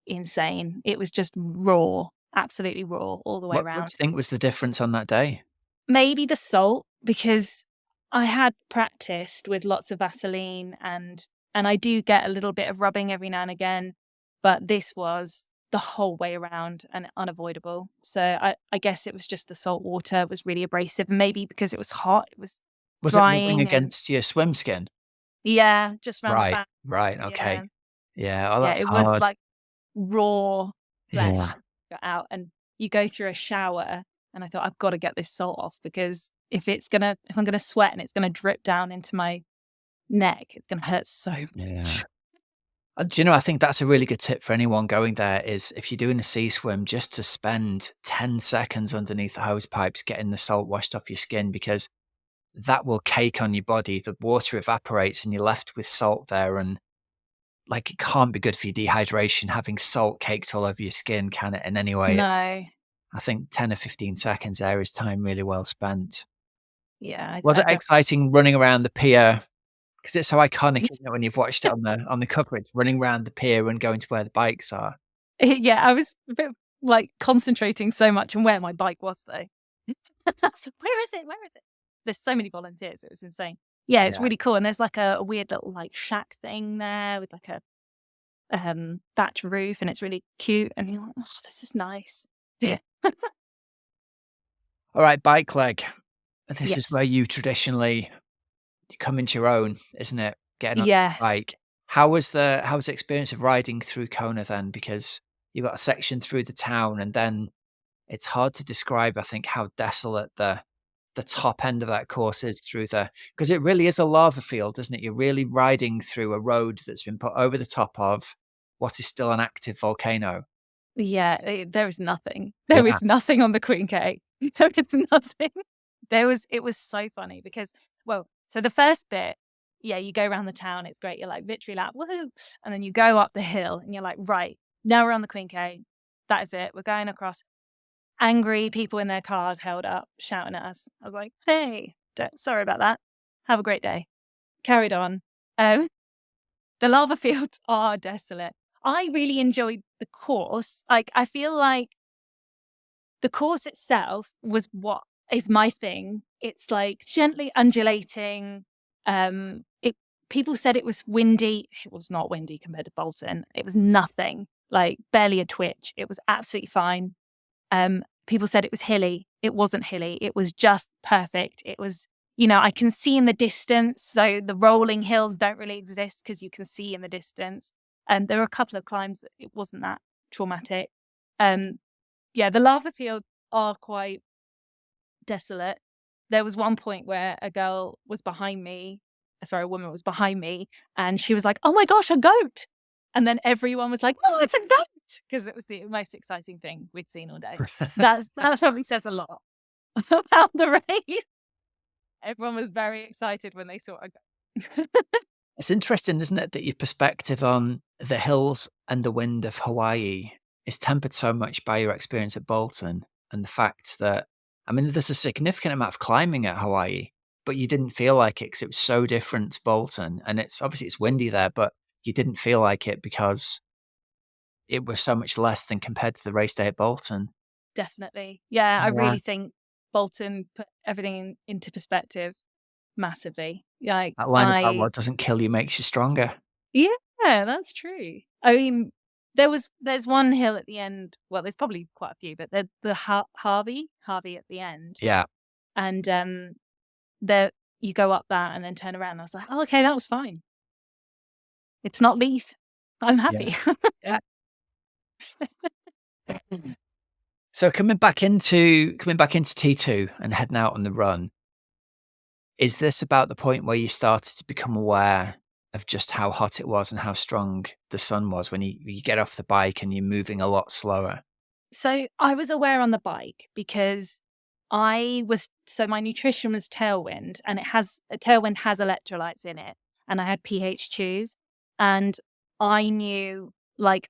insane. It was just raw, absolutely raw all the way What do you around. think was the difference on that day? Maybe the salt because I had practiced with lots of Vaseline and I do get a little bit of rubbing every now and again, but this was the whole way around and unavoidable. So I guess it was just the salt water was really abrasive. And maybe because it was hot, it was Was it rubbing drying and against your swim skin? yeah, just around the Right, back. right, Yeah. okay. Yeah, oh, Yeah, that's it was hard. like raw Yeah. flesh got out and you go through a shower and I thought I've got to get this salt off because if I'm gonna sweat and it's gonna drip down into my neck, it's gonna hurt so Yeah. much. Do you know, I think that's a really good tip for anyone going there is if you're doing a sea swim, just to spend 10 seconds underneath the hose pipes getting the salt washed off your skin because that will cake on your body. The water evaporates and you're left with salt there. And like, it can't be good for your dehydration having salt caked all over your skin, can it, in any way? No. I think 10 or 15 seconds there is time really well spent. Yeah, Was I it don't exciting running around the pier? Because it's so iconic, isn't it, when you've watched it on the coverage, running around the pier and going to where the bikes are. yeah, I was a bit like concentrating so much on where my bike was though. So, where is it? Where is it? There's so many volunteers, it was insane. Yeah, it's Yeah. really cool. And there's like a weird little like shack thing there with like a thatch roof and it's really cute and you're like, oh, this is nice. Yeah. All right, bike leg. This is where Yes. you traditionally come into your own, isn't it? Getting on the Yes. bike. How was the experience of riding through Kona then? Because you got a section through the town and then it's hard to describe, I think, how desolate the top end of that course is through because it really is a lava field, isn't it? You're really riding through a road that's been put over the top of what is still an active volcano. Yeah, there is nothing. There Yeah. is nothing on the Queen K. There is nothing. It was so funny because, well, so the first bit, yeah, you go around the town, it's great. You're like, victory lap, woohoo. And then you go up the hill and you're like, right, now we're on the Queen K. That is it. We're going across. Angry people in their cars held up, shouting at us. I was like, hey, sorry about that. Have a great day. Carried on. The lava fields are desolate. I really enjoyed the course. Like, I feel like the course itself was what is my thing. It's like gently undulating. People said it was windy. It was not windy compared to Bolton. It was nothing, like barely a twitch. It was absolutely fine. People said it was hilly. It wasn't hilly. It was just perfect. It was, I can see in the distance. So the rolling hills don't really exist because you can see in the distance. And there were a couple of climbs that it wasn't that traumatic. Yeah, the lava fields are quite desolate. There was one point where a woman was behind me and she was like, oh my gosh, a goat. And then everyone was like, oh, it's a goat. Because it was the most exciting thing we'd seen all day. That probably says a lot about the race. Everyone was very excited when they saw a goat. It's interesting, isn't it, that your perspective on the hills and the wind of Hawaii is tempered so much by your experience at Bolton and the fact that, I mean, there's a significant amount of climbing at Hawaii, but you didn't feel like it because it was so different to Bolton. And it's obviously it's windy there, but you didn't feel like it because it was so much less than compared to the race day at Bolton. Definitely. Yeah, I Yeah. really think Bolton put everything into perspective massively. Like, That line about what doesn't kill you makes you stronger. yeah, that's true. I mean, there's one hill at the end. Well, there's probably quite a few, but the Harvey at the end, Yeah. and there you go up that and then turn around. And I was like, oh, okay, that was fine. It's not Leith. I'm Yeah. happy. Yeah. So coming back into T2 and heading out on the run, is this about the point where you started to become aware of just how hot it was and how strong the sun was when you get off the bike and you're moving a lot slower? So I was aware on the bike because my nutrition was Tailwind, and Tailwind has electrolytes in it, and I had pH chews, and I knew, like,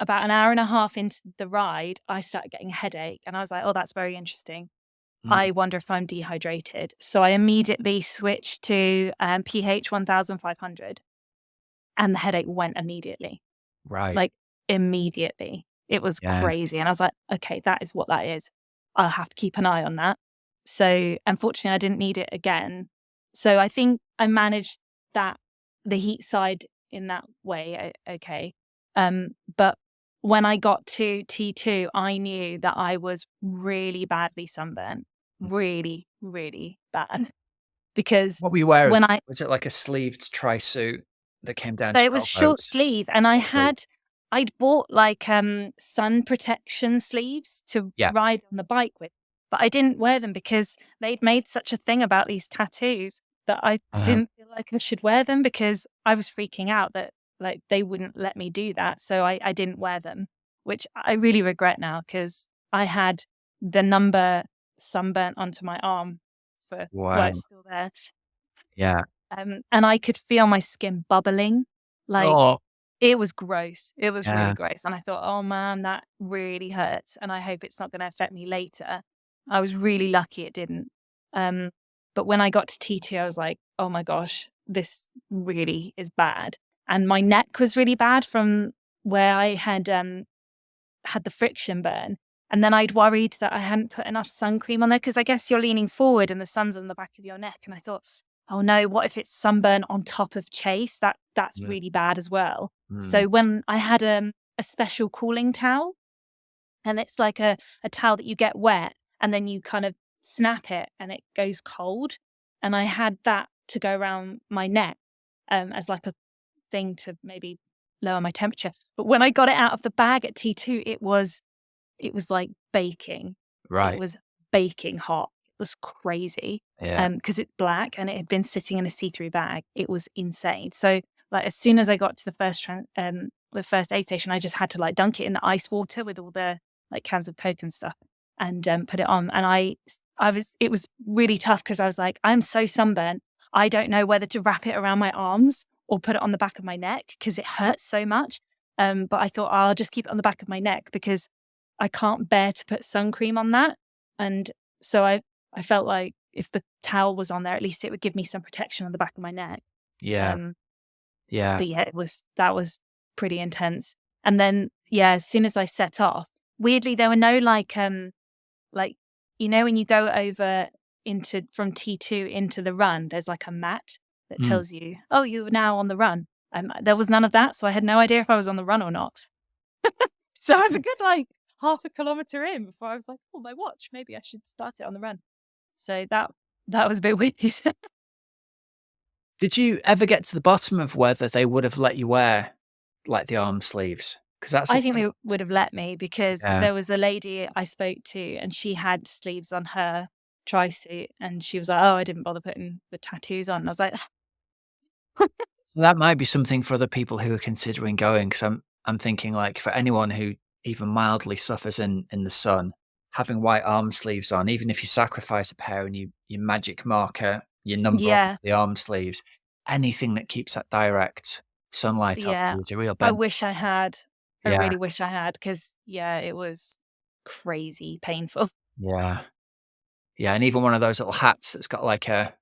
about an hour and a half into the ride, I started getting a headache, and I was like, oh, that's very interesting. Mm, I wonder if I'm dehydrated. So I immediately switched to pH 1500, and the headache went immediately. right. Like, immediately. It was Yeah. crazy, and I was like, "Okay, that is what that is. I'll have to keep an eye on that." So, unfortunately, I didn't need it again. So, I think I managed that the heat side in that way, okay. But when I got to T2, I knew that I was really badly sunburnt. Mm. Really, really bad. Because What were you wearing? when I Was it like a sleeved tri-suit that came down So to it your was short elbows? sleeve, and Short sleeve. I'd bought like sun protection sleeves to Yeah. ride on the bike with, but I didn't wear them because they'd made such a thing about these tattoos that I Uh-huh. didn't feel like I should wear them because I was freaking out that, like, they wouldn't let me do that. So I didn't wear them, which I really regret now because I had the number sunburnt onto my arm Wow. it's still there. Yeah. And I could feel my skin bubbling. Like, Oh, it was gross. It was really yeah. gross. And I thought, oh man, that really hurts. And I hope it's not going to affect me later. I was really lucky it didn't. Um, but when I got to T2, I was like, oh my gosh, this really is bad. And my neck was really bad from where I had the friction burn. And then I'd worried that I hadn't put enough sun cream on there because I guess you're leaning forward and the sun's on the back of your neck. And I thought, oh no, what if it's sunburn on top of chase? That's Mm, really bad as well. mm, So when I had a special cooling towel, and it's like a towel that you get wet and then you kind of snap it and it goes cold. And I had that to go around my neck as like a thing to maybe lower my temperature. But when I got it out of the bag at T2, it was like baking. It right. was baking hot. It was crazy. Yeah. Because it's black and it had been sitting in a see-through bag. It was insane. So, like, as soon as I got to the first aid station, I just had to like dunk it in the ice water with all the like cans of Coke and stuff, and put it on. And it was really tough because I was like, I'm so sunburned. I don't know whether to wrap it around my arms or put it on the back of my neck because it hurts so much. But I thought, I'll just keep it on the back of my neck because I can't bear to put sun cream on that. And so I felt like if the towel was on there, at least it would give me some protection on the back of my neck. Yeah. Um, Yeah. but yeah, that was pretty intense. And then, yeah, as soon as I set off, weirdly, there were no like, when you go over from T2 into the run, there's like a mat that Mm. tells you, oh, you're now on the run. There was none of that. So I had no idea if I was on the run or not. So I was a good, like, half a kilometer in before I was like, oh, my watch, maybe I should start it on the run. So that was a bit weird. Did you ever get to the bottom of whether they would have let you wear, like, the arm sleeves? Because that's the I think thing. they would have let me because Yeah. there was a lady I spoke to and she had sleeves on her tri-suit and she was like, oh, I didn't bother putting the tattoos on. And I was like, So that might be something for other people who are considering going. Because I'm thinking, like, for anyone who even mildly suffers in the sun, having white arm sleeves on, even if you sacrifice a pair and you magic marker your number on yeah, the arm sleeves, anything that keeps that direct sunlight off Yeah. you is a real I benefit. wish I had. I Yeah, really wish I had, because yeah, it was crazy painful. yeah, yeah, and even one of those little hats that's got like a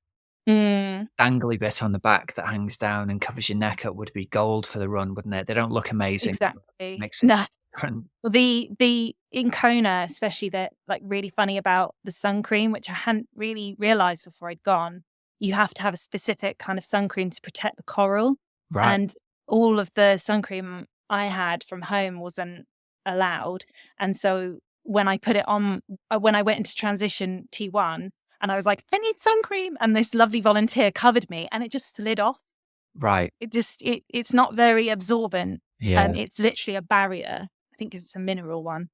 Mm, dangly bit on the back that hangs down and covers your neck up would be gold for the run, wouldn't it? They don't look amazing, but exactly. makes it No. different. Well, the in Kona, especially, they're like really funny about the sun cream, which I hadn't really realized before I'd gone. You have to have a specific kind of sun cream to protect the coral, Right, and all of the sun cream I had from home wasn't allowed. And so when I put it on, when I went into transition T1, and I was like, I need sun cream, and this lovely volunteer covered me, and it just slid off. right. It's not very absorbent. Yeah, It's literally a barrier. I think it's a mineral one.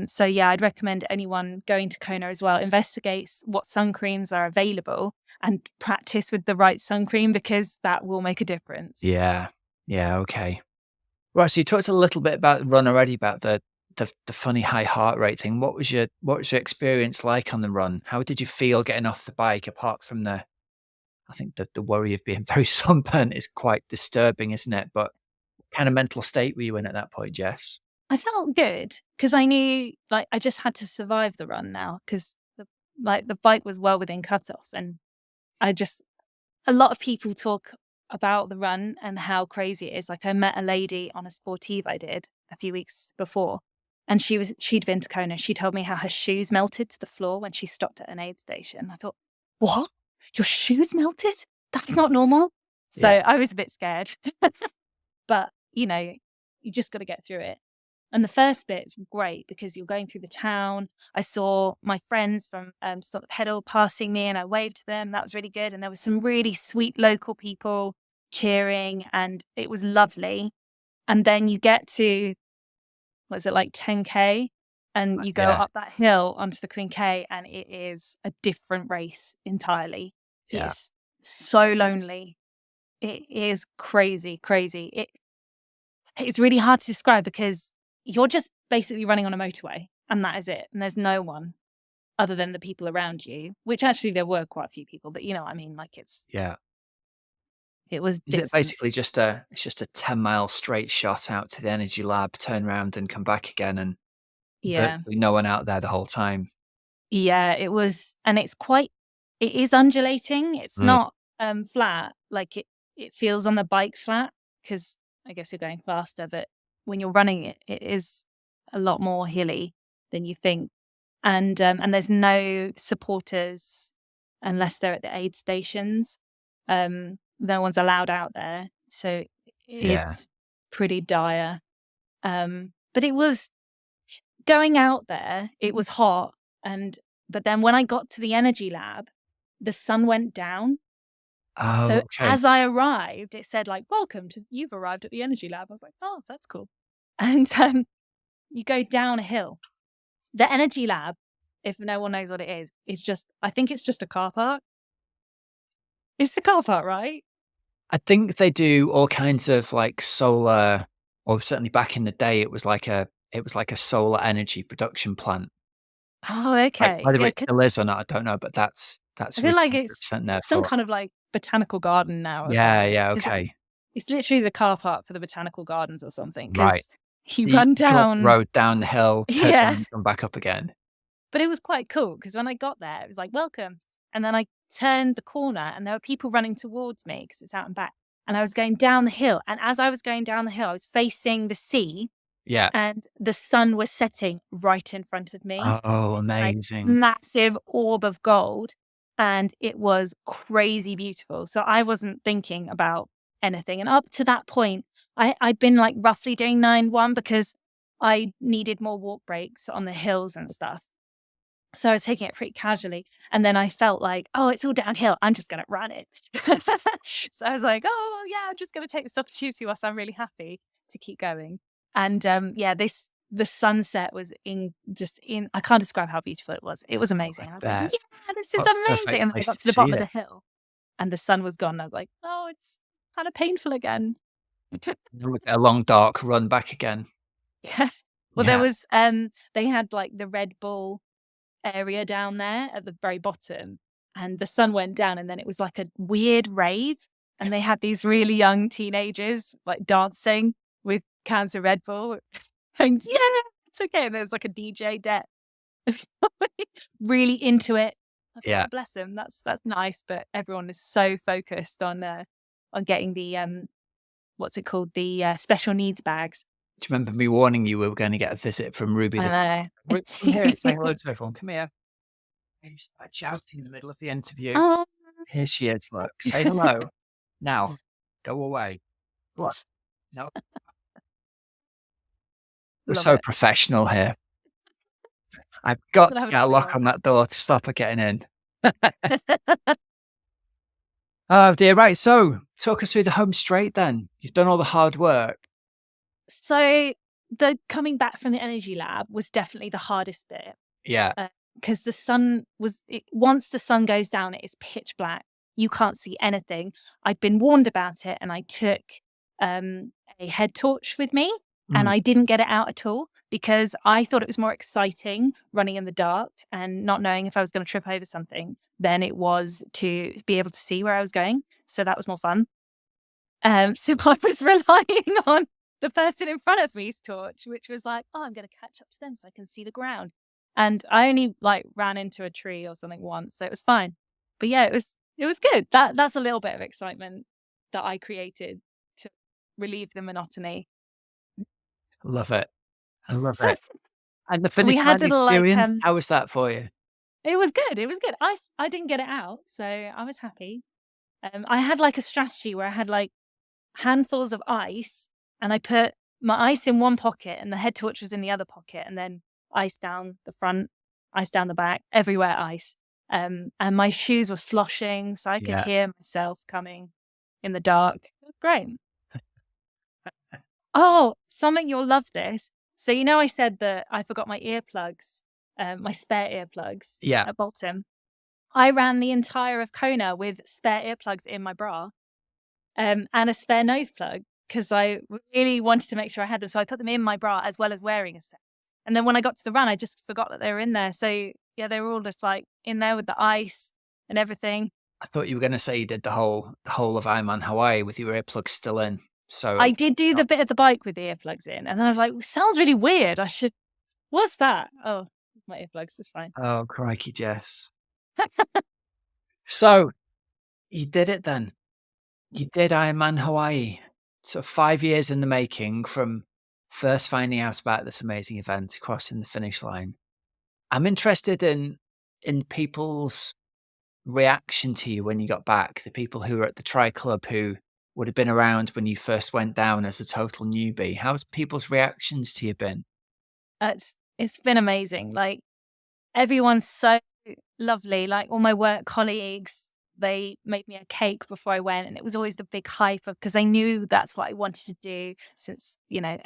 So yeah, I'd recommend anyone going to Kona as well, investigate what sun creams are available and practice with the right sun cream, because that will make a difference. yeah, yeah, okay. Right, so you talked a little bit about the run already, about the funny high heart rate thing. What was your experience like on the run? How did you feel getting off the bike apart from I think the worry of being very sunburnt is quite disturbing, isn't it? But what kind of mental state were you in at that point, Jess? I felt good because I knew, like, I just had to survive the run now, because the bike was well within cutoff, and I just a lot of people talk about the run and how crazy it is. Like, I met a lady on a sportive I did a few weeks before, and she'd been to Kona. She told me how her shoes melted to the floor when she stopped at an aid station. I thought, what? Your shoes melted? That's not normal. So Yeah, I was a bit scared, but you just got to get through it. And the first bit's great because you're going through the town. I saw my friends from Stop the Pedal passing me, and I waved to them. That was really good. And there was some really sweet local people cheering, and it was lovely. And then you get to, what is it, like 10K? And you go yeah, up that hill onto the Queen K, and it is a different race entirely. yeah, It's so lonely. It is crazy, crazy. It's really hard to describe because you're just basically running on a motorway, and that is it. And there's no one other than the people around you, which actually there were quite a few people, but you know what I mean? Like, yeah. it was Is it different. basically just a 10-mile straight shot out to the energy lab, turn around and come back again, and Yeah. virtually no one out there the whole time? Yeah, it was. And it is undulating. It's Mm, not flat. Like, it feels on the bike flat, because I guess you're going faster, but when you're running it is a lot more hilly than you think. And there's no supporters unless they're at the aid stations. No one's allowed out there, so yeah. it's pretty dire. But it was going out there. It was hot, but then when I got to the energy lab, the sun went down. Oh, So okay. as I arrived, it said, like, "Welcome to you've arrived at the energy lab." I was like, "Oh, that's cool." And you go down a hill. The energy lab, if no one knows what it is just, I think it's just a car park. It's the car park, right? I think they do all kinds of, like, solar, or certainly back in the day, it was like a solar energy production plant. Oh, Like, okay. whether Yeah, it 'cause still is or not, I don't know, but I that's feel like it's 100% their some fault. kind of, like, botanical garden now or Yeah, something. yeah, It's okay. it's literally the car park for the botanical gardens or something, Right. because you You run you come up the down. road, down the hill, turn Yeah. around and come back up again. But it was quite cool because when I got there, it was like, "Welcome." And then I turned the corner, and there were people running towards me because it's out and back. And I was going down the hill, and as I was going down the hill, I was facing the sea, Yeah. and the sun was setting right in front of me. Oh, This, like, amazing. massive orb of gold, and it was crazy beautiful. So I wasn't thinking about anything. And up to that point, I'd been, like, roughly doing 9-1 because I needed more walk breaks on the hills and stuff. So I was taking it pretty casually. And then I felt like, oh, it's all downhill. I'm just going to run it. So I was like, oh, yeah, I'm just going to take this opportunity whilst I'm really happy to keep going. And yeah, the sunset was I can't describe how beautiful it was. It was Oh, I amazing. I was like, bet. yeah, this is What a amazing. perfect And then I place got to to the see bottom of the it. hill and the sun was gone. I was like, oh, it's kind of painful again. It was a long, dark run back again. Yeah. Well, there Yeah. was, they had, like, the Red Bull area down there at the very bottom, and the sun went down, and then it was like a weird rave, and they had these really young teenagers like dancing with cans of Red Bull, and yeah, it's okay. And there's like a DJ deck, really into it. I thought, Yeah. oh, bless them. That's nice, but everyone is so focused on getting the what's it called, the special needs bags. Do you remember me warning you we were going to get a visit from Ruby? I Come here and say hello to everyone. Come here. And you start shouting in the middle of the interview. know. Here she is. Look, say hello. Now, go away. What? No. We're Love so it. professional here. I've got Gotta to have get a a lock feel. on that door to stop her getting in. Oh dear. Right. So talk us through the home straight then. You've done all the hard work. So the coming back from the energy lab was definitely the hardest bit. Yeah. Because the sun once the sun goes down, it is pitch black. You can't see anything. I'd been warned about it, and I took a head torch with me, and Mm. I didn't get it out at all because I thought it was more exciting running in the dark and not knowing if I was going to trip over something than it was to be able to see where I was going. So that was more fun. So I was relying on the person in front of me's torch, which was like, oh, I'm going to catch up to them so I can see the ground. And I only like ran into a tree or something once, so it was fine. But yeah, it was good. That's a little bit of excitement that I created to relieve the monotony. Love it. I love it. And the We finish had line little like experience, how was that for you? it was good. It was good. I didn't get it out, so I was happy. I had like a strategy where I had like handfuls of ice, and I put my ice in one pocket and the head torch was in the other pocket, and then ice down the front, ice down the back, everywhere ice. And my shoes were sloshing, so I could Yeah. hear myself coming in the dark. It was great. Oh, something you'll love this. So I said that I forgot my earplugs, my spare earplugs Yeah. at Bolton. I ran the entire of Kona with spare earplugs in my bra. And a spare nose plug because I really wanted to make sure I had them. So I put them in my bra as well as wearing a set. And then when I got to the run, I just forgot that they were in there. So yeah, they were all just like in there with the ice and everything. I thought you were going to say you did the whole of Ironman Hawaii with your earplugs still in. So I did do the bit of the bike with the earplugs in. And then I was like, sounds really weird. What's that? Oh, my earplugs, it's fine. oh, crikey, Jess. So you did it then. You did Ironman Hawaii. So 5 years in the making from first finding out about this amazing event to crossing the finish line. I'm interested in people's reaction to you when you got back, the people who were at the Tri Club who would have been around when you first went down as a total newbie. How's people's reactions to you been? It's been amazing. Like everyone's so lovely. Like all my work colleagues, they made me a cake before I went, and it was always the big hype of because I knew that's what I wanted to do since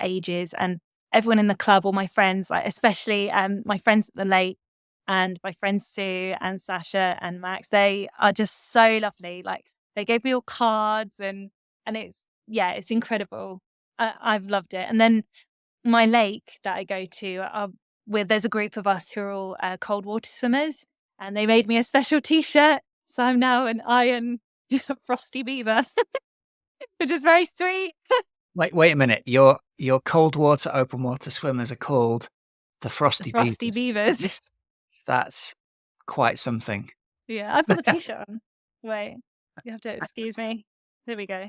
ages. And everyone in the club, all my friends, like especially my friends at the lake and my friends Sue and Sasha and Max, they are just so lovely. Like they gave me all cards and it's incredible. I've loved it. And then my lake that I go to, there's a group of us who are all cold water swimmers, and they made me a special T-shirt. So I'm now an iron frosty beaver, which is very sweet. Wait a minute. Your cold water, open water swimmers are called the Frosty Frosty Beavers. beavers. That's quite something. Yeah, I've got the T-shirt on. Wait, you have to excuse me. There we go.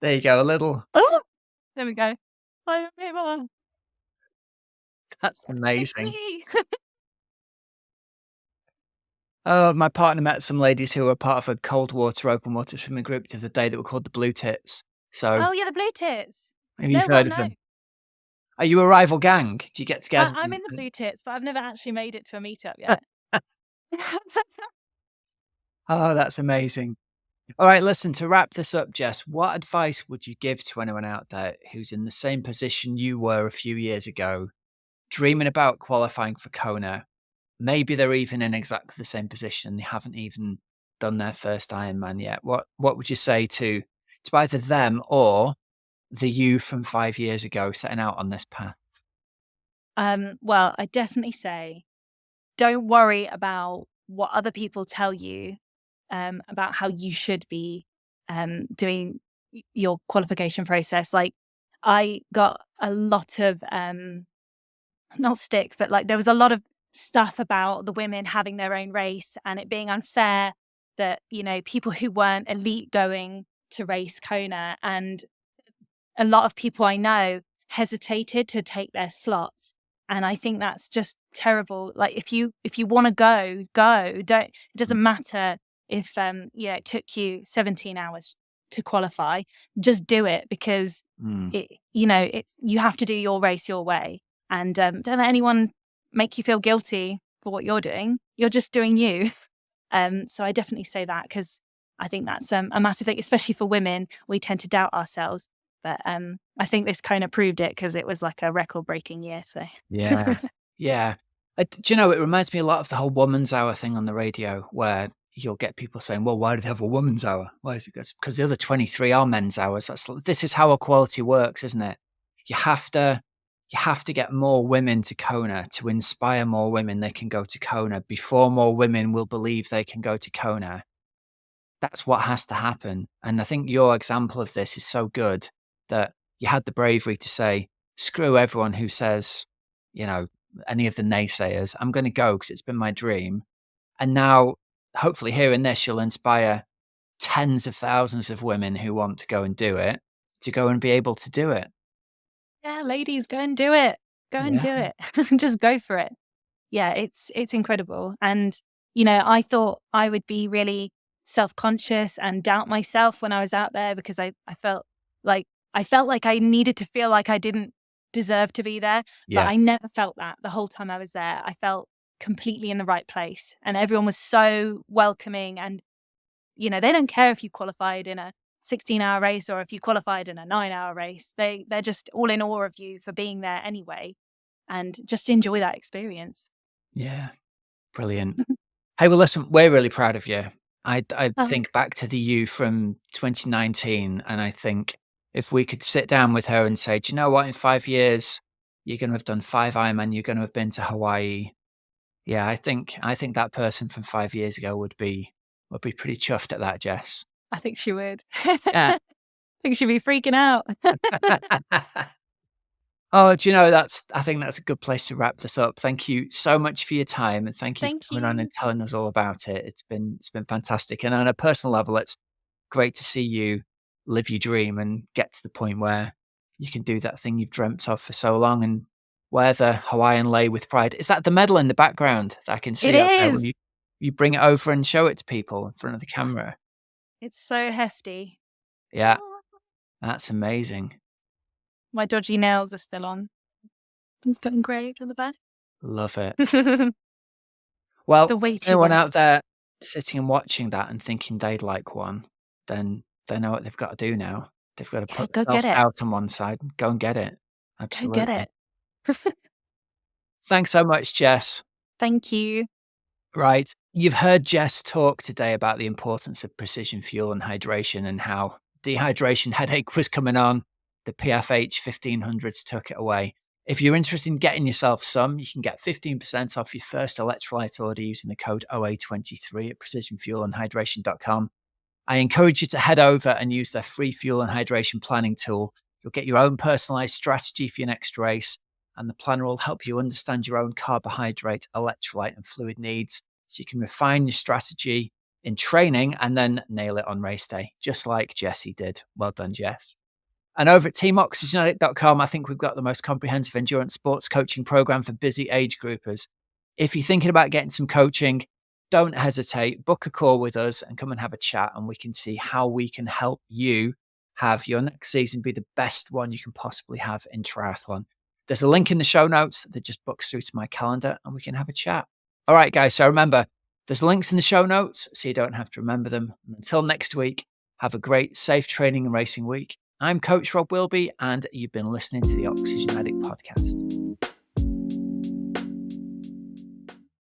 There you go. A little. Oh, there we go. Iron Beaver. That's It's amazing. me. Oh, my partner met some ladies who were part of a cold water, open water swimming group the other day that were called the Blue Tits. So Oh yeah, the blue tits. maybe They're you've well heard of known. them. Are you a rival gang? Do you get together? I'm in the blue tits, but I've never actually made it to a meetup yet. Oh, that's amazing. All right, listen, to wrap this up, Jess, what advice would you give to anyone out there who's in the same position you were a few years ago, dreaming about qualifying for Kona? Maybe they're even in exactly the same position. They haven't even done their first Ironman yet. What would you say to either them or the you from 5 years ago setting out on this path? Well, I definitely say don't worry about what other people tell you. about how you should be doing your qualification process. Like, I got a lot of not stick, but like there was a lot of stuff about the women having their own race and it being unfair that, you know, people who weren't elite going to race Kona, and a lot of people I know hesitated to take their slots. And I think that's just terrible. Like, if you want to go, don't, it doesn't matter if it took you 17 hours to qualify. Just do it, because you have to do your race your way, and don't let anyone make you feel guilty for what you're doing. You're just doing you. So I definitely say that, because I think that's a massive thing, especially for women. We tend to doubt ourselves. But I think this kind of proved it, because it was like a record-breaking year. So Yeah. Yeah. Do you know, it reminds me a lot of the whole woman's hour thing on the radio, where you'll get people saying, well, why do they have a woman's hour? Why is it? Because the other 23 are men's hours. This is how equality works, isn't it? You have to get more women to Kona to inspire more women they can go to Kona before more women will believe they can go to Kona. That's what has to happen. And I think your example of this is so good, that you had the bravery to say, screw everyone who says, any of the naysayers. I'm going to go because it's been my dream. And now, hopefully, hearing this, you'll inspire tens of thousands of women who want to go and do it to go and be able to do it. yeah, ladies, go and do it. Go and do it. Just go for it. Yeah, it's incredible. And, I thought I would be really self-conscious and doubt myself when I was out there, because I felt like I needed to feel like I didn't deserve to be there. Yeah. But I never felt that the whole time I was there. I felt completely in the right place, and everyone was so welcoming. And, they don't care if you qualified in a 16-hour race or if you qualified in a 9-hour race. They're just all in awe of you for being there anyway, and just enjoy that experience. Yeah. Brilliant. Hey, well, listen, we're really proud of you. I think back to the you from 2019, and I think if we could sit down with her and say, do you know what, in 5 years, you're going to have done 5 Ironman, you're going to have been to Hawaii. Yeah, I think that person from 5 years ago would be pretty chuffed at that, Jess. I think she would. Yeah. I think she'd be freaking out. Oh, do you know, I think that's a good place to wrap this up. Thank you so much for your time, and thank you for coming on and telling us all about it. It's been fantastic. And on a personal level, it's great to see you live your dream and get to the point where you can do that thing you've dreamt of for so long and wear the Hawaiian lei with pride. Is that the medal in the background that I can see It out there when is. you bring it over and show it to people in front of the camera? It's so hefty. Yeah, that's amazing. My dodgy nails are still on. It's got engraved on the back. Love it. Well, So way too anyone wet. out there sitting and watching that and thinking they'd like one, then they know what they've got to do now. They've got to put Go get it. self-doubt on one side and go and get it. Go Absolutely. get it. Thanks so much, Jess. Thank you. Right. You've heard Jess talk today about the importance of precision fuel and hydration, and how dehydration headache was coming on. The PFH 1500s took it away. If you're interested in getting yourself some, you can get 15% off your first electrolyte order using the code OA23 at precisionfuelandhydration.com. I encourage you to head over and use their free fuel and hydration planning tool. You'll get your own personalized strategy for your next race, and the planner will help you understand your own carbohydrate, electrolyte, and fluid needs, so you can refine your strategy in training and then nail it on race day, just like Jessie did. Well done, Jess. And over at teamoxygenaddict.com, I think we've got the most comprehensive endurance sports coaching program for busy age groupers. If you're thinking about getting some coaching, don't hesitate. Book a call with us and come and have a chat, and we can see how we can help you have your next season be the best one you can possibly have in triathlon. There's a link in the show notes that just books through to my calendar, and we can have a chat. All right, guys. So remember, there's links in the show notes so you don't have to remember them. And until next week, have a great, safe training and racing week. I'm Coach Rob Wilby, and you've been listening to the Oxygen Addict podcast.